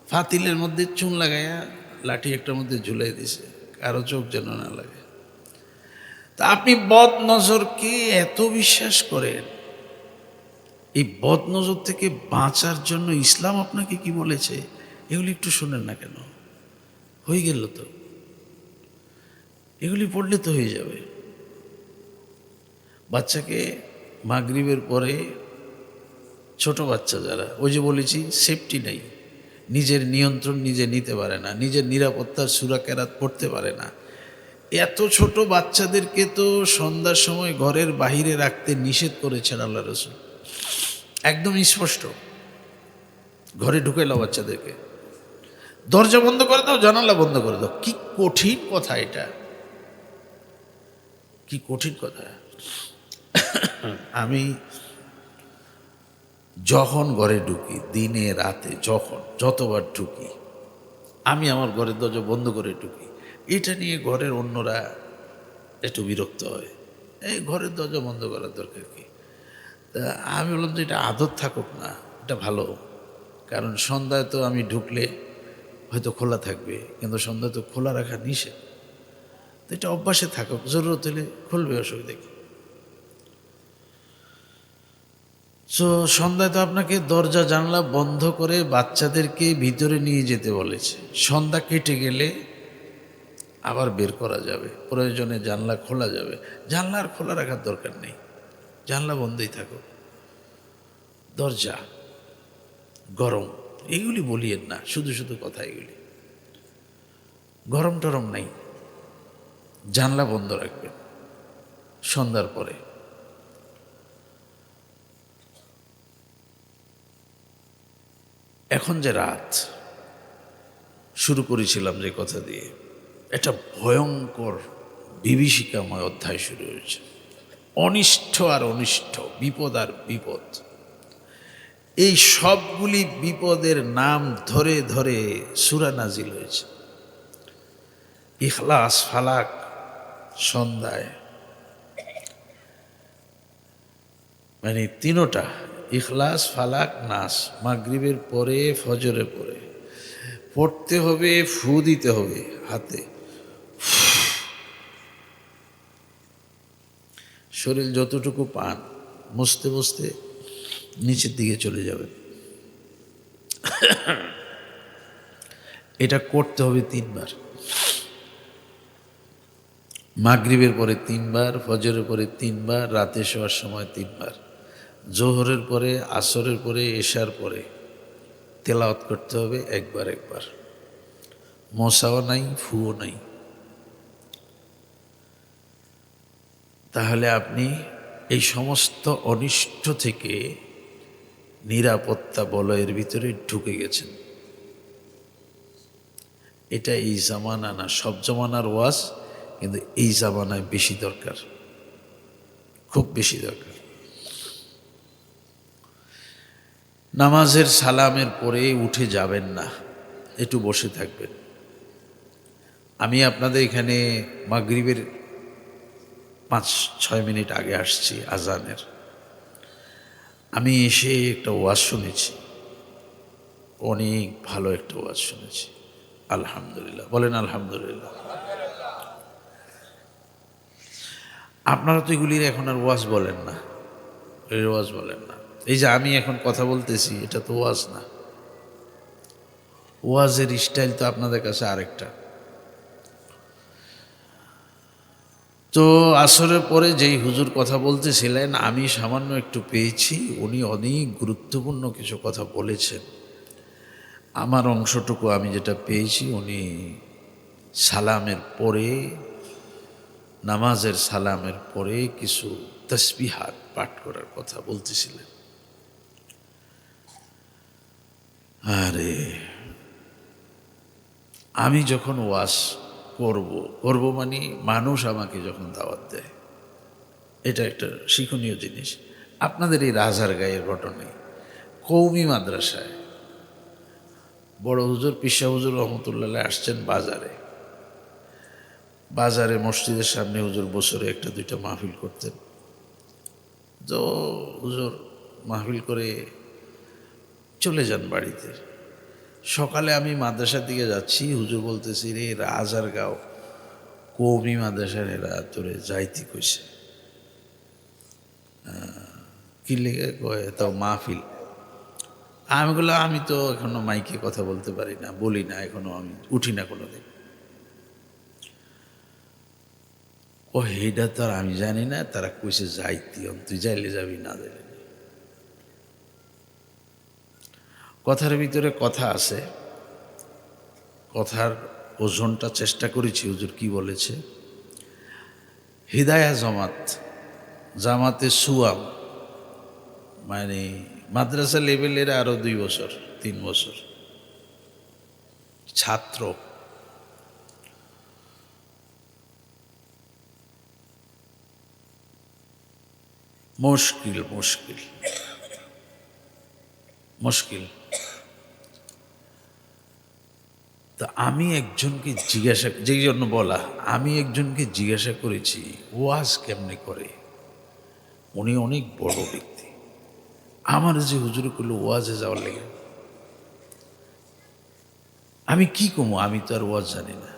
ফাতিলের মধ্যে চুন লাগাইয়া লাঠি একটার মধ্যে ঝুলাই দিছে, কারো চোখ যেন না লাগে। তা আপনি বদ নজরকে এত বিশ্বাস করেন, এই বদ নজর থেকে বাঁচার জন্য ইসলাম আপনাকে কি বলেছে এগুলি একটু শোনেন না কেন? হয়ে গেল তো, এগুলি পড়লে তো হয়ে যাবে। বাচ্চাকে মাগরিবের পরে, ছোট বাচ্চা যারা, ওই যে বলেছি সেফটি নাই, নিজের নিয়ন্ত্রণ নিজে নিতে পারে না, নিজের নিরাপত্তার সূরা কেরাত পড়তে পারে না, এত ছোট বাচ্চাদেরকে তো সন্ধ্যার সময় ঘরের বাহিরে রাখতে নিষেধ করেছেন আল্লাহ রাসূল, একদম স্পষ্ট। ঘরে ঢুকে এলো বাচ্চাদেরকে, দরজা বন্ধ করে দাও, জানালা বন্ধ করে দাও। কি কঠিন কথা এটা, কি কঠিন কথা। আমি যখন ঘরে ঢুকি, দিনে রাতে যতবার ঢুকি, আমি আমার ঘরের দরজা বন্ধ করে ঢুকি। এটা নিয়ে ঘরের অন্যরা একটু বিরক্ত হয়, এই ঘরের দরজা বন্ধ করার দরকার কি? তা আমি বললাম যে এটা আদত থাকুক না, এটা ভালো। কারণ সন্ধ্যায় তো আমি ঢুকলে হয়তো খোলা থাকবে, কিন্তু সন্ধ্যায় তো খোলা রাখা নিষেধ। তো এটা অভ্যাসে থাকুক, জরুরত হলে খুলবে, অসুবিধা কি? তো সন্ধ্যায় তো আপনাকে দরজা জানলা বন্ধ করে বাচ্চাদেরকে ভিতরে নিয়ে যেতে বলেছে। সন্ধ্যা কেটে গেলে আবার বের করা যাবে, প্রয়োজনে জানলা খোলা যাবে। জানলা আর খোলা রাখার দরকার নেই, জানলা বন্ধই থাকুক। দরজা গরম এইগুলি বলিয়েন না, শুধু শুধু কথা এগুলি। গরম টরম নাই, জানলা বন্ধ রাখবেন সন্ধ্যার পরে। এখন যে রাত, শুরু করেছিলাম যে কথা দিয়ে, একটা ভয়ঙ্কর বিভীষিকাময় অধ্যায় শুরু হয়েছে। অনিষ্ট আর অনিষ্ট, বিপদ আর বিপদ, এই সবগুলি বিপদের নাম ধরে ধরে সূরা নাজিল হয়েছে। ইখলাস, ফালাক সন্ধ্যায়, মানে তিনোটা, ইখলাস, ফালাক, নাস, মাগরিবের পরে, ফজরের পরে পড়তে হবে, ফু দিতে হবে হাতে। শরীর যতটুকু পান মুছতে মুছতে নিচের দিকে চলে যাবেন। এটা করতে হবে 3 বার। মাগরিবের পরে 3 বার, ফজরের পরে 3 বার, রাতে শোয়ার সময় 3 বার, জোহরের পরে, আসরের পরে, এশার পরে তেলাওয়াত করতে হবে একবার একবার। মশাও নাই, ফুও নাই। তাহলে আপনি এই সমস্ত অনিষ্ট থেকে নিরাপত্তা বলয়ের ভিতরে ঢুকে গেছেন। এটা এই জামানা না, সব জামানার ওয়াজ, কিন্তু এই জামানায় বেশি দরকার, খুব বেশি দরকার। নামাজের সালামের পরে উঠে যাবেন না, একটু বসে থাকবেন। আমি আপনাদের এখানে মাগরিবের 5-6 মিনিট আগে আসছি আজানের। আমি এসে একটা ওয়াজ শুনেছি, অনেক ভালো একটা ওয়াজ শুনেছি, আলহামদুলিল্লাহ। বলেন আলহামদুলিল্লাহ। আপনারা তো এগুলির এখন আর ওয়াজ বলেন না, এর ওয়াজ বলেন না। এই যে আমি এখন কথা বলতেছি, এটা তো ওয়াজ না। ওয়াজের স্টাইল তো আপনাদের কাছে আরেকটা। তো আসরের পরে যেই হুজুর কথা বলতেছিলেন, আমি সামান্য একটু পেয়েছি, উনি অনেক গুরুত্বপূর্ণ কিছু কথা বলেছেন। আমার অংশটুকু আমি যেটা পেয়েছি, উনি সালামের পরে, নামাজের সালামের পরে কিছু তাসবিহাত পাঠ করার কথা বলতেছিলেন। আরে আমি যখন ওয়াজ করব মানে মানুষ আমাকে যখন দাওয়াত দেয়, এটা একটা শিক্ষণীয় জিনিস। আপনাদের এই রাজারগাঁয়ের ঘটনায় কৌমি মাদ্রাসায় বড় হুজুর পিসা হুজুর রহমতুল্লাহ আসছেন বাজারে মসজিদের সামনে হুজুর বছরে একটা দুইটা মাহফিল করতেন। তো হুজুর মাহফিল করে চলে যান বাড়িতে। সকালে আমি মাদ্রাসার দিকে যাচ্ছি, হুজুর বলতেছি, রে রাজারগাঁও কওমি মাদ্রাসার এরা তোরে যাইতি কইছে। কি লেগে কয় তাও মাহফিল। আমি বললাম আমি তো এখনো মাইকে কথা বলতে পারি না, বলি না, এখনো আমি উঠি না কোনোদিন। ও এইটা তো আর আমি জানি না, তারা কইছে যাইতি, তুই যাইলে যাবি, না যাইলে না। কথার ভিতরে কথা আছে, কথার ওজনটা চেষ্টা করেছি। হুজুর কি বলেছে? হিদায়া জামাতে সুয়াম, মানে মাদ্রাসা লেভেলের আরো 2 বছর 3 বছর ছাত্র। মুশকিল মুশকিল মুশকিল। তা আমি একজনকে জিজ্ঞাসা, যেই জন্য বলা, আমি একজনকে জিজ্ঞাসা করেছি ওয়াজ কেমনে করে। উনি অনেক বড় ব্যক্তি। আমার যে হুজুর করলো ওয়াজে যাওয়ার লেগে, আমি কি কমো, আমি তো আর ওয়াজ জানি না।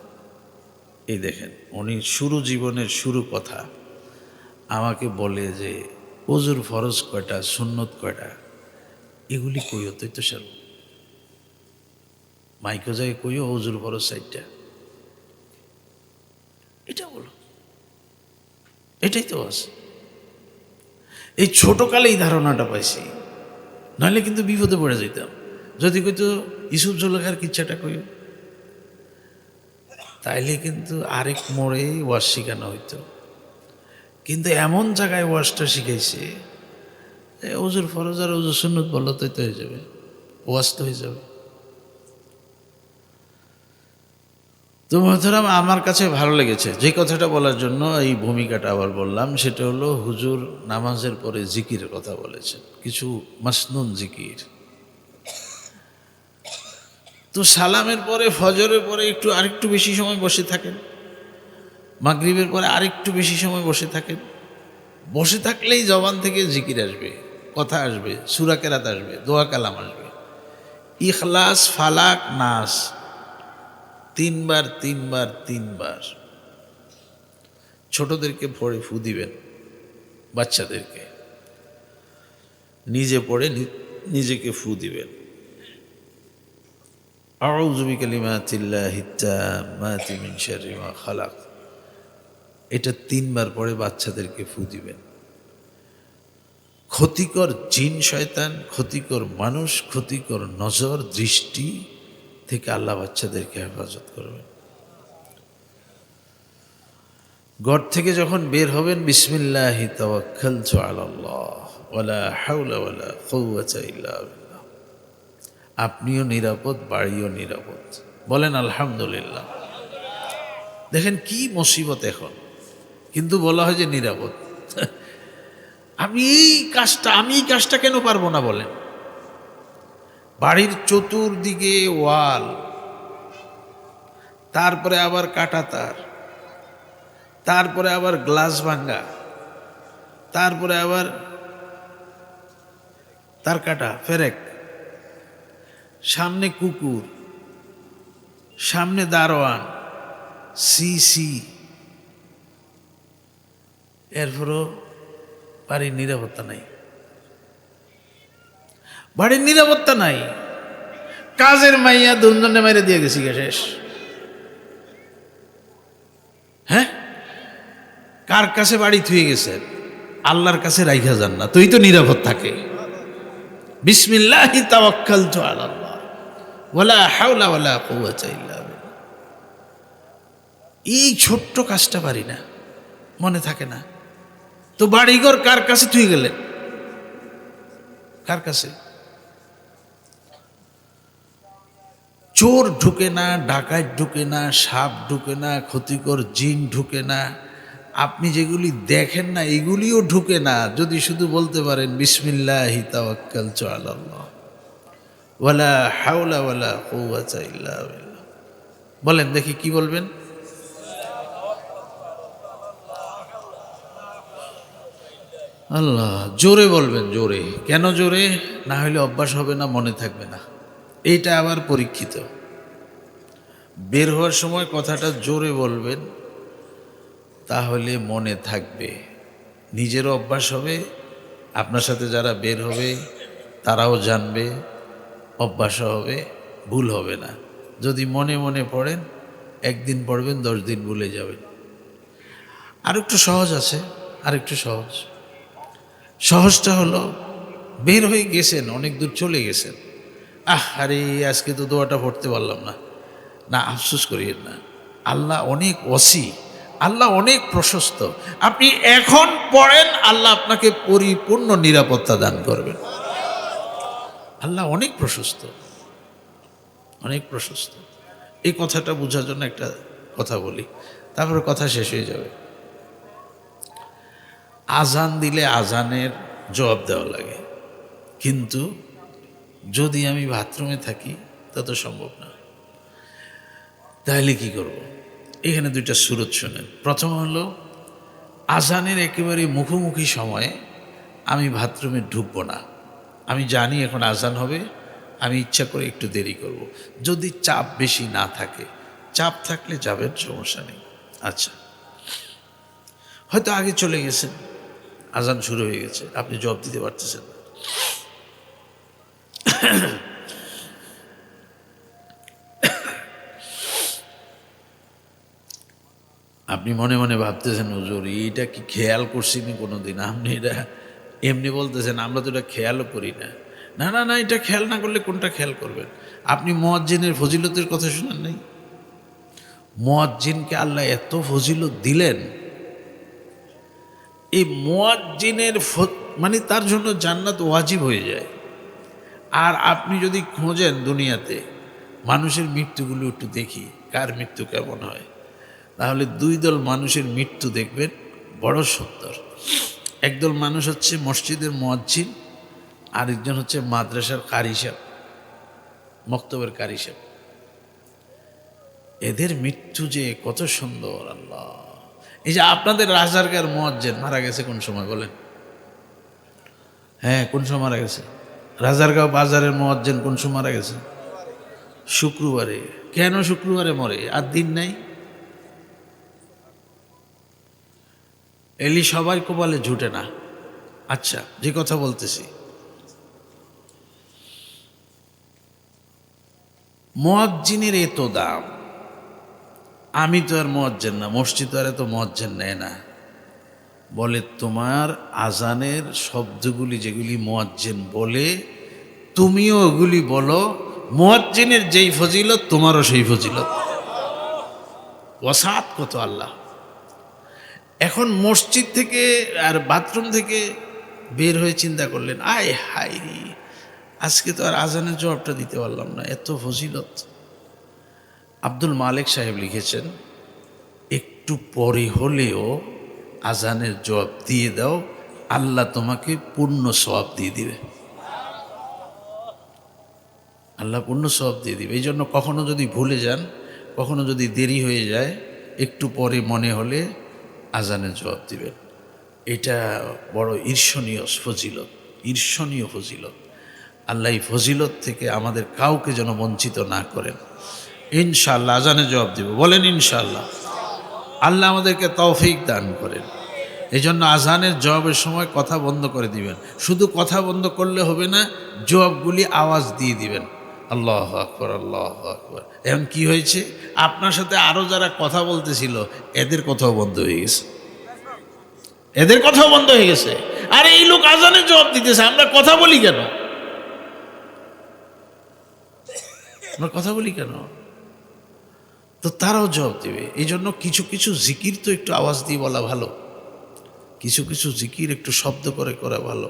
এই দেখেন, উনি জীবনের শুরু কথা আমাকে বলে যে ওজুর ফরজ কয়টা, সুন্নত কয়টা, এগুলি কইও তুই তো সার মাইকে যায় কইও ওজুর ফরজ 4টা, এটা বলো, এটাই তো আছে। এই ছোটকালে এই ধারণাটা পাইছি, নাহলে কিন্তু বিপদে পড়ে যেতাম। যদি কইতো ইসুফ জুলেখার কিচ্ছাটা কইও, তাইলে কিন্তু আরেক মোড়ে ওয়াজ শিখানো হইতো। কিন্তু এমন জায়গায় ওয়াজটা শিখাইছে, ওজুর ফরজ আর ওজুর সুন্নত বললো তো হয়ে যাবে, ওয়াজ তো হয়ে যাবে। তো মহতারাম, আমার কাছে ভালো লেগেছে যে কথাটা বলার জন্য এই ভূমিকাটা আবার বললাম। সেটা হলো হুজুর নামাজের পরে জিকিরের কথা বলেছেন, কিছু মাসনুন জিকির। তো সালামের পরে, ফজরের পরে একটু আরেকটু বেশি সময় বসে থাকেন, মাগরিবের পরে আরেকটু বেশি সময় বসে থাকেন। বসে থাকলেই জবান থেকে জিকির আসবে, কথা আসবে, সূরা কেরাত আসবে, দোয়া কালাম আসবে। ইখলাস, ফালাক, নাস 3 বার 3 বার 3 বার। ছোটদেরকে পড়ে ফু দিবেন, বাচ্চাদেরকে নিজে পড়ে নিজেকে ফু দিবেন। আউযু বিকালিমাতিল্লাহি তাম্মাতি মিন শাররি মা খালাক, এটা 3 বার পরে বাচ্চাদেরকে ফু দিবেন। ক্ষতিকর জিন শয়তান, ক্ষতিকর মানুষ, ক্ষতিকর নজর দৃষ্টি থেকে আল্লাহ বাচ্চাদেরকে হেফাজত করবেন। ঘর থেকে যখন বের হবেন, বিসমিল্লাহি তাওয়াক্কালতু আলাল্লাহ ওয়ালা হাওলা ওয়ালা কুওয়াতা ইল্লা বিল্লাহ। আপনিও নিরাপদ, বাড়িও নিরাপদ, বলেন আলহামদুলিল্লাহ। দেখেন কি মুসিবত এখন, কিন্তু বলা হয় যে নিরাপদ। আমি এই কাজটা কেন পারবো না বলেন? বাড়ির চতুর্দিকে ওয়াল, তারপরে আবার কাটা তার, তারপরে আবার গ্লাস ভাঙ্গা, তারপরে আবার তার কাটা ফেরেক, সামনে কুকুর, সামনে দারোয়ান, সিসি, এরপরও বাড়ির নিরাপত্তা নাই। বাড়ির নিরাপত্তা নাই, কাজের মাইয়া দুজনে মাইরে দিয়ে গেছি শেষ। হ্যাঁ, কার কাছে বাড়ি থুয়ে গেছে? আল্লাহর কাছে রাইখা যান না, তুই তো নিরাপদ থাকে। বিসমিল্লাহি তাওয়াক্কালতু আলাল্লাহ ওয়ালা হাওলা ওয়ালা কুওয়াতা ইল্লা বিল্লাহ। এই ছোট্ট কাজটা পারি না, মনে থাকে না। তো বাড়িঘর কার কাছে থুয়ে গেলেন? কার কাছে? চোর ঢুকে না, ডাকাত ঢুকে না, সাপ ঢুকে না, ক্ষতিকর জিন ঢুকে না, আপনি যেগুলি দেখেন না এগুলিও ঢুকে না, যদি শুধু বলতে পারেন বিসমিল্লাহি তাওয়াক্কালতু আলাল্লাহ ওয়ালা হাওলা ওয়ালা কুওয়াতা ইল্লা বিল্লাহ। বলেন দেখি কি বলবেন? আল্লাহ, জোরে বলবেন, জোরে। কেন জোরে? না হলে অভ্যাস হবে না, মনে থাকবে না। এইটা আবার পরীক্ষিত। বের হওয়ার সময় কথাটা জোরে বলবেন, তাহলে মনে থাকবে, নিজেরও অভ্যাস হবে, আপনার সাথে যারা বের হবে তারাও জানবে, অভ্যাসও হবে, ভুল হবে না। যদি মনে মনে পড়েন, একদিন পড়বেন, 10 দিন ভুলে যাবেন। আর একটু সহজ আছে, আর একটু সহজ। সহজটা হলো, বের হয়ে গেছেন, অনেক দূর চলে গেছেন, আরে আজকে তো দোয়াটা পড়তে পারলাম না, না আফসোস করিয়েন না। আল্লাহ অনেক ওয়াসি, আল্লাহ অনেক প্রশস্ত। আপনি এখন পড়েন, আল্লাহ আপনাকে পরিপূর্ণ নিরাপত্তা দান করবেন। আল্লাহ অনেক প্রশস্ত, অনেক প্রশস্ত। এই কথাটা বোঝার জন্য একটা কথা বলি, তারপরে কথা শেষ হয়ে যাবে। আজান দিলে আজানের জবাব দেওয়া লাগে, কিন্তু যদি আমি বাথরুমে থাকি তা তো সম্ভব না। তাহলে কি করব? এখানে দুইটা সুরত শোনেন। প্রথম হলো, আজানের একেবারে মুখোমুখি সময়ে আমি বাথরুমে ঢুকবো না। আমি জানি এখন আজান হবে, আমি ইচ্ছা করে একটু দেরি করব। যদি চাপ বেশি না থাকে, চাপ থাকলে যাবেন, সমস্যা নেই। আচ্ছা, হয়তো আগে চলে গেছেন, আজান শুরু হয়ে গেছে, আপনি জবাব দিতে পারতেছেন না। আপনি মনে মনে ভাবতেছেন, হুজুর এইটা কি খেয়াল করছিনি কোনো দিন? আপনি এটা এমনি বলতেছেন, আমরা তো এটা খেয়ালও করি না। না না না, এটা খেয়াল না করলে কোনটা খেয়াল করবেন? আপনি মুয়াজ্জিনের ফজিলতের কথা শুনেন নাই? মুয়াজ্জিনকে আল্লাহ এত ফজিলত দিলেন, এই মুয়াজ্জিনের মানে তার জন্য জান্নাত ওয়াজিব হয়ে যায়। আর আপনি যদি খোঁজেন দুনিয়াতে মানুষের মৃত্যুগুলো একটু দেখি, কার মৃত্যু কেমন হয়, তাহলে দুই দল মানুষের মৃত্যু দেখবেন বড় সুন্দর। একদল মানুষ হচ্ছে মসজিদের মুয়াজ্জিন, আরেকজন হচ্ছে মাদ্রাসার কারি সাহেব, মক্তবের কারি সাহেব। এদের মৃত্যু যে কত সুন্দর! আল্লাহ, এই যে আপনাদের রাজারগার মুয়াজ্জিন মারা গেছে কোন সময় বলেন? হ্যাঁ, কোন সময় মারা গেছে? রাজারগাঁও বাজারের মুয়াজ্জিন কোন সময় মারা গেছে? শুক্রবারে। কেন শুক্রবারে মরে? আর দিন নাই? এলি সবাই কপালে জুটে না। আচ্ছা, যে কথা বলতেছি, মুয়াজ্জিনের এত দাম। আমি তো আর মুয়াজ্জিন না, মসজিদ আর এত মুয়াজ্জিন নেয় না। বলে তোমার আজানের শব্দগুলি যেগুলি মুয়াজ্জিন বলে, তুমিও ওগুলি বলো। মুয়াজ্জিনের যেই ফজিলত, তোমারও সেই ফজিলত। ওয়াসাত কত আল্লাহ! এখন মসজিদ থেকে আর বাথরুম থেকে বের হয়ে চিন্তা করলেন, আয় হাই, আজকে তো আর আজানের জবাবটা দিতে পারলাম না, এত ফজিলত। আব্দুল মালিক সাহেব লিখেছেন, একটু পরে হলেও আজানের জবাব দিয়ে দাও, আল্লাহ তোমাকে পূর্ণ সওয়াব দিয়ে দিবে। আল্লাহ পূর্ণ সওয়াব দিয়ে দিবে। এই জন্য কখনো যদি ভুলে যান, কখনো যদি দেরি হয়ে যায়, একটু পরে মনে হলে আজানের জবাব দিবেন। এটা বড় ঈর্ষণীয় ফজিলত, ঈর্ষণীয় ফজিলত। আল্লাহ এই ফজিলত থেকে আমাদের কাউকে যেন বঞ্চিত না করেন। ইনশাআল্লাহ আজানের জবাব দিব, বলেন ইনশাআল্লাহ। আল্লাহ আমাদেরকে তৌফিক দান করেন। এই জন্য আজানের জবাবের সময় কথা বন্ধ করে দিবেন। শুধু কথা বন্ধ করলে হবে না, জবাবগুলি আওয়াজ দিয়ে দিবেন, আল্লাহু আকবার, আল্লাহু আকবার। এখন কি হয়েছে? আপনার সাথে আরও যারা কথা বলতেছিল, এদের কথাও বন্ধ হয়ে গেছে, এদের কথাও বন্ধ হয়ে গেছে। আর এই লোক আজানের জবাব দিতেছে, আমরা কথা বলি কেন? আমরা কথা বলি কেন? তো তারাও জবাব দেবে। এই জন্য কিছু কিছু জিকির তো একটু আওয়াজ দিয়ে বলা ভালো, কিছু কিছু জিকির একটু শব্দ করে করা ভালো।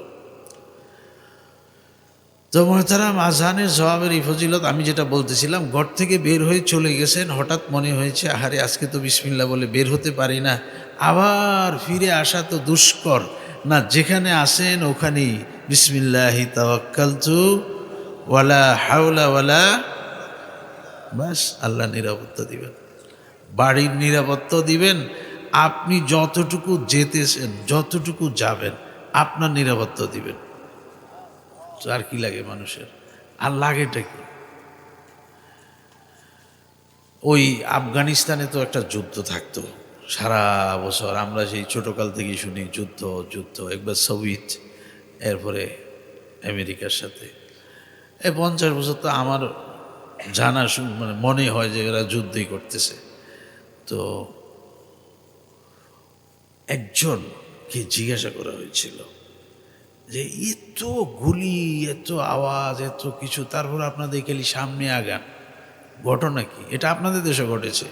তো মুহতারাম, আজানের জবাবের এই ফজিলত আমি যেটা বলতেছিলাম, ঘর থেকে বের হয়ে চলে গেছেন, হঠাৎ মনে হয়েছে আহারে আজকে তো বিসমিল্লাহ বলে বের হতে পারি না, আবার ফিরে আসা তো দুষ্কর না। যেখানে আসেন ওখানেই বিসমিল্লাহি তাওয়াক্কালতু ওয়ালা হাওলা ওয়ালা, বাস আল্লাহ নিরাপত্তা দিবেন, বাড়ির নিরাপত্তা দিবেন। আপনি যতটুকু যেতেছেন, যতটুকু যাবেন, আপনার নিরাপত্তা দিবেন। আর কি লাগে মানুষের? আর লাগেটা কি? ওই আফগানিস্তানে তো একটা যুদ্ধ থাকতো সারা বছর, আমরা সেই ছোটকাল থেকেই শুনি যুদ্ধ যুদ্ধ। একবার সোভিয়েত, এরপরে আমেরিকার সাথে। এই 50 বছর তো আমার জানা মানে মনে হয় যে এরা যুদ্ধই করতেছে। তো একজনকে জিজ্ঞাসা করা হয়েছিল যে এত গুলি, এত আওয়াজ, এত কিছু, তারপর আপনাদের খালি সামনে আগান, ঘটনা কি? এটা আপনাদের দেশে ঘটেছে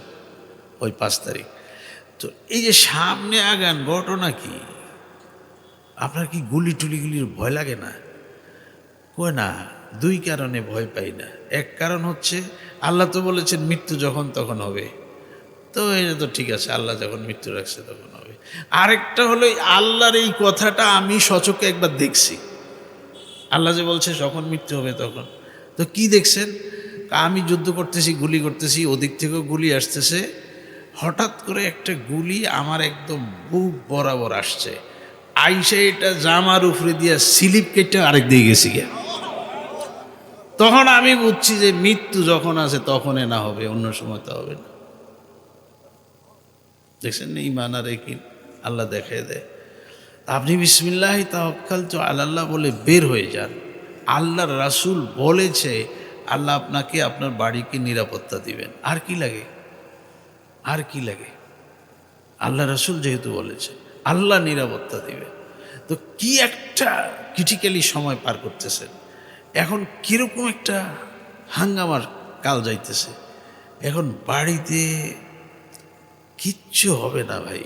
ওই 5 তারিখ। তো এই যে সামনে আগান, ঘটনা কি? আপনার কি গুলি টুলিগুলির ভয় লাগে না? কই না, 2 কারণে ভয় পাই না। এক কারণ হচ্ছে আল্লাহ তো বলেছেন মৃত্যু যখন তখন হবে, তো এটা তো ঠিক আছে, আল্লাহ যখন মৃত্যু রাখছে তখন হবে। আরেকটা হলো আল্লাহর এই কথাটা আমি সচক্ষে একবার দেখছি। আল্লাহ যে বলছে যখন মৃত্যু হবে তখন, তো কি দেখছেন? আমি যুদ্ধ করতেছি, গুলি করতেছি, ওদিক থেকেও গুলি আসতেছে। হঠাৎ করে একটা গুলি আমার একদম বুক বরাবর আসছে, আইসে এটা জামার উপরে দিয়া স্লিপ কেটে আরেক দিকে গেছি গে। তখন আমি বুঝছি যে মৃত্যু যখন আছে তখনই না হবে, অন্য সময় তো হবে না। দেখছেন না, ঈমান আর ইয়াকিন আল্লাহ দেখায় দেয়। আপনি বিসমিল্লাহি তাওয়াক্কালতু আলাল্লাহ বলে বের হয়ে যান। আল্লাহর রাসূল বলেছে আল্লাহ আপনাকে আপনার বাড়িকে নিরাপত্তা দিবেন। আর কি লাগে? আর কি লাগে? আল্লাহ রাসূল যেহেতু বলেছে আল্লাহ নিরাপত্তা দিবে, তো কি একটা ক্রিটিক্যালি সময় পার করতেছেন। এখন কিরকম একটা হাঙ্গামার কাল যাইতেছে। এখন বাড়িতে কিচ্ছু হবে না ভাই,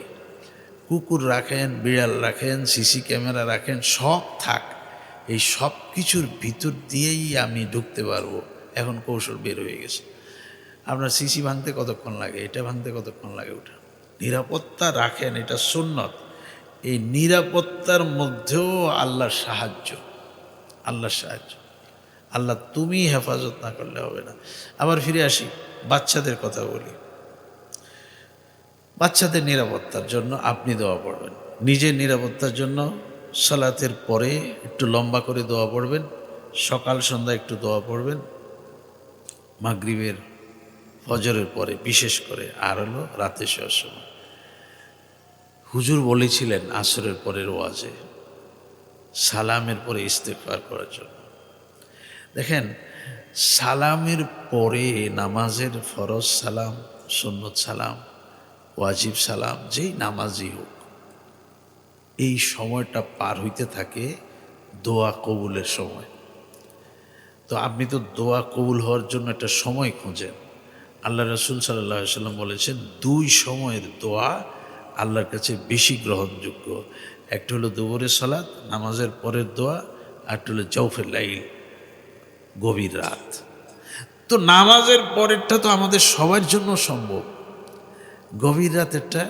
কুকুর রাখেন, বিড়াল রাখেন, সিসি ক্যামেরা রাখেন, সব থাক, এই সব কিছুর ভিতর দিয়েই আমি ঢুকতে পারবো। এখন কৌশল বের হয়ে গেছে। আপনার সিসি ভাঙতে কতক্ষণ লাগে, এটা ভাঙতে কতক্ষণ লাগে, ওটা নিরাপত্তা রাখেন, এটা সুন্নত। এই নিরাপত্তার মধ্যেও আল্লাহর সাহায্য, আল্লাহর সাহায্য। আল্লাহ তুমি হেফাজত না করলে হবে না। আবার ফিরে আসি, বাচ্চাদের কথা বলি। বাচ্চাদের নিরাপত্তার জন্য আপনি দোয়া পড়বেন, নিজের নিরাপত্তার জন্য সালাতের পরে একটু লম্বা করে দোয়া পড়বেন, সকাল সন্ধ্যা একটু দোয়া পড়বেন, মাগরিবের ফজরের পরে বিশেষ করে, আর হলো রাতে শোয়ার সময়। হুজুর বলেছিলেন আসরের পরের ওয়াজে সালামের পরে ইস্তেগফার করার জন্য। দেখেন, সালামের পরে নামাজের ফরজ সালাম, সুন্নত সালাম, ওয়াজিব সালাম, যেই নামাজই হোক, এই সময়টা পার হইতে থাকে দোয়া কবুলের সময়। তো আপনি তো দোয়া কবুল হওয়ার জন্য একটা সময় খোঁজেন। আল্লাহ রাসূল সাল্লাল্লাহু আলাইহি ওয়াসাল্লাম বলেছেন 2 সময়ের দোয়া আল্লাহর কাছে বেশি গ্রহণযোগ্য। একটা হলো দুপুরের সালাত, নামাজের পরের দোয়া, আর একটা হলো জাওফের লাইল, গভীর রাত। তো নামাজের পরেরটা তো আমাদের সবার জন্য সম্ভব, গভীর রাতেরটা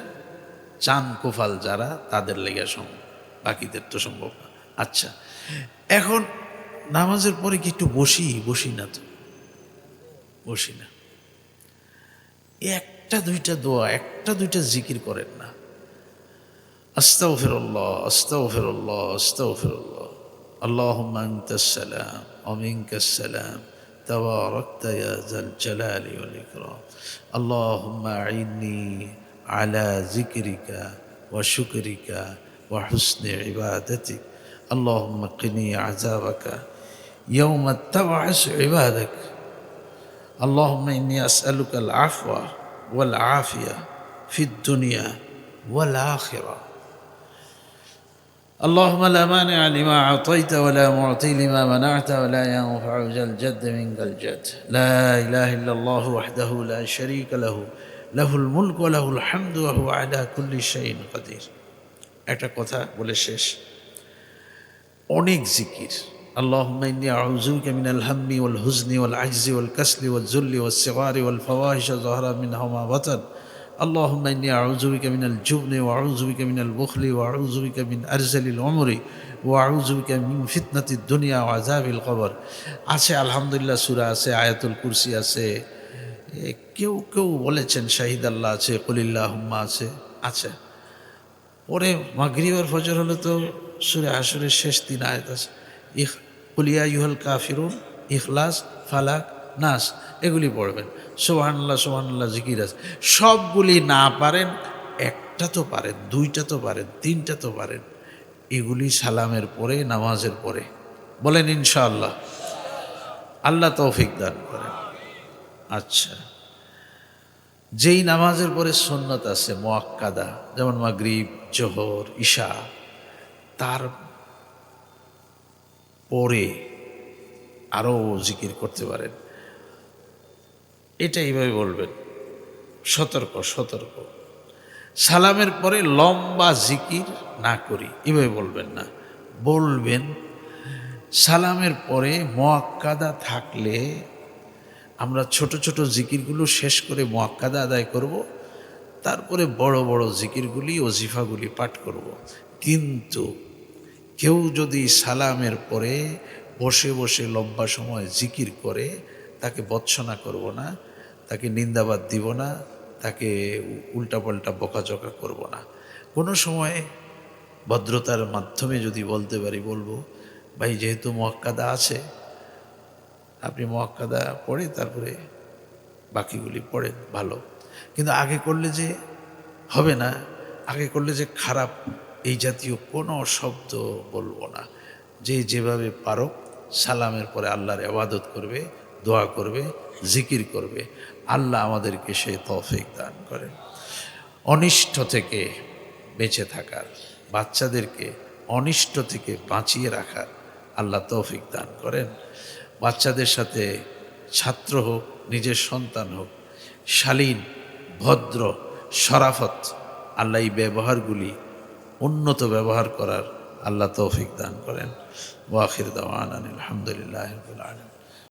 চান কোফাল যারা তাদের লেগে সম্ভব, বাকিদের তো সম্ভব না। আচ্ছা, এখন নামাজের পরে কি একটু বসি না? তো বসি না, একটা দুইটা দোয়া, একটা দুইটা জিকির করেন না? আস্তাগফিরুল্লাহ, আস্তাগফিরুল্লাহ, আস্তাগফিরুল্লাহ, আল্লাহুম্মা আনতাস সালাম ওয়া মিনকাস সালাম, তাবারাকতা ইয়া যাল জালালি ওয়াল ইকরাম, আল্লাহুম্মা আইন্নি আলা যিকরিকা ওয়া শুকরিকা ওয়া হুসনি ইবাদাতিক, আল্লাহুম্মা কিনি আযাবাকা ইয়াওমা তাবআসু ইবাদাক, আল্লাহুম্মা ইন্নী আসআলুকাল আফওয়া ওয়াল আফিয়া ফিদ দুনিয়া ওয়াল আখিরা, اللهم لا مانع لما أعطيت ولا معطي لما منعت ولا ينفع ذا الجد منك الجد، لا إله إلا الله وحده لا شريك له له الملك وله الحمد وهو على كل شيء قدير। একটা কথা বলে শেষ, অনেক জিকির। اللهم إني أعوذ بك من الهم والحزن والعجز والكسل والذل والصغار والفواحش ظهر منها ما بطن আল্লাহুম্মা ইন্নী আউযু বিকা মিনাল জুবনি ওয়া আউযু বিকা মিনাল বুখলি ওয়া আউযু বিকা মিন আরজালিল উমরি ওয়া আউযু বিকা মিন ফিতনাতিদ দুনিয়া ওয়া আযাবিল কবর। আছে আলহামদুলিল্লাহ সূরা আছে, আয়াতুল কুরসি আছে, কেউ কেউ বলেছেন শাহিদ আল্লাহ আছে, কুলিল্লাহুম্মা আছে, আছে। পরে মাগরিবের ফজর হলে তো সূরা হাশরের শেষ 3 আয়াত আছে, কুল ইয়া আইয়ুহাল কাফিরুন, ইখলাস, ফালাক, নাস, এগুলি পড়বেন। সুবহানাল্লাহ সুবহানাল্লাহ জিকির আছে। সবগুলি না পারেন, একটা তো পারেন, দুইটা তো পারেন, তিনটা তো পারেন, এগুলি সালামের পরে, নামাজের পরে বলেন ইনশাআল্লাহ। আল্লাহ তৌফিক দান করেন। আচ্ছা, যেই নামাজের পরে সুন্নত আছে মুআক্কাদা, যেমন মাগরিব, জোহর, ইশা, তার পরে আরও জিকির করতে পারেন। এটা এইভাবে বলবেন, সতর্ক সতর্ক। সালামের পরে লম্বা জিকির না করি, এভাবে বলবেন না, বলবেন সালামের পরে মুআক্কাদা থাকলে আমরা ছোট ছোট জিকিরগুলো শেষ করে মুআক্কাদা আদায় করব, তারপরে বড় বড় জিকিরগুলি, ওজিফাগুলি পাঠ করব। কিন্তু কেউ যদি সালামের পরে বসে বসে লম্বা সময় জিকির করে, তাকে ভর্ৎসনা করব না, তাকে নিন্দাবাদ দিব না, তাকে উল্টাপাল্টা বকাঝকা করব না। কোনো সময় ভদ্রতার মাধ্যমে যদি বলতে পারি বলবো, ভাই যেহেতু মুআক্কাদা আছে, আপনি মুআক্কাদা পড়ে তারপরে বাকিগুলি পড়েন, ভালো। কিন্তু আগে করলে যে হবে না, আগে করলে যে খারাপ, এই জাতীয় কোনো শব্দ বলবো না। যে যেভাবে পারো সালামের পরে আল্লাহর ইবাদত করবে, দোয়া করবে, জিকির করবে। আল্লাহ আমাদেরকে সেই তৌফিক দান করেন। অনিষ্ট থেকে বেঁচে থাকার, বাচ্চাদেরকে অনিষ্ট থেকে বাঁচিয়ে রাখার আল্লাহ তৌফিক দান করেন। বাচ্চাদের সাথে ছাত্র হোক, নিজের সন্তান হোক, শালীন, ভদ্র, শরাফত, আল্লাহ এই ব্যবহারগুলি উন্নত ব্যবহার করার আল্লাহ তৌফিক দান করেন। ওয়া আখির দাওয়ানা আলহামদুলিল্লাহি রাব্বিল আলামিন।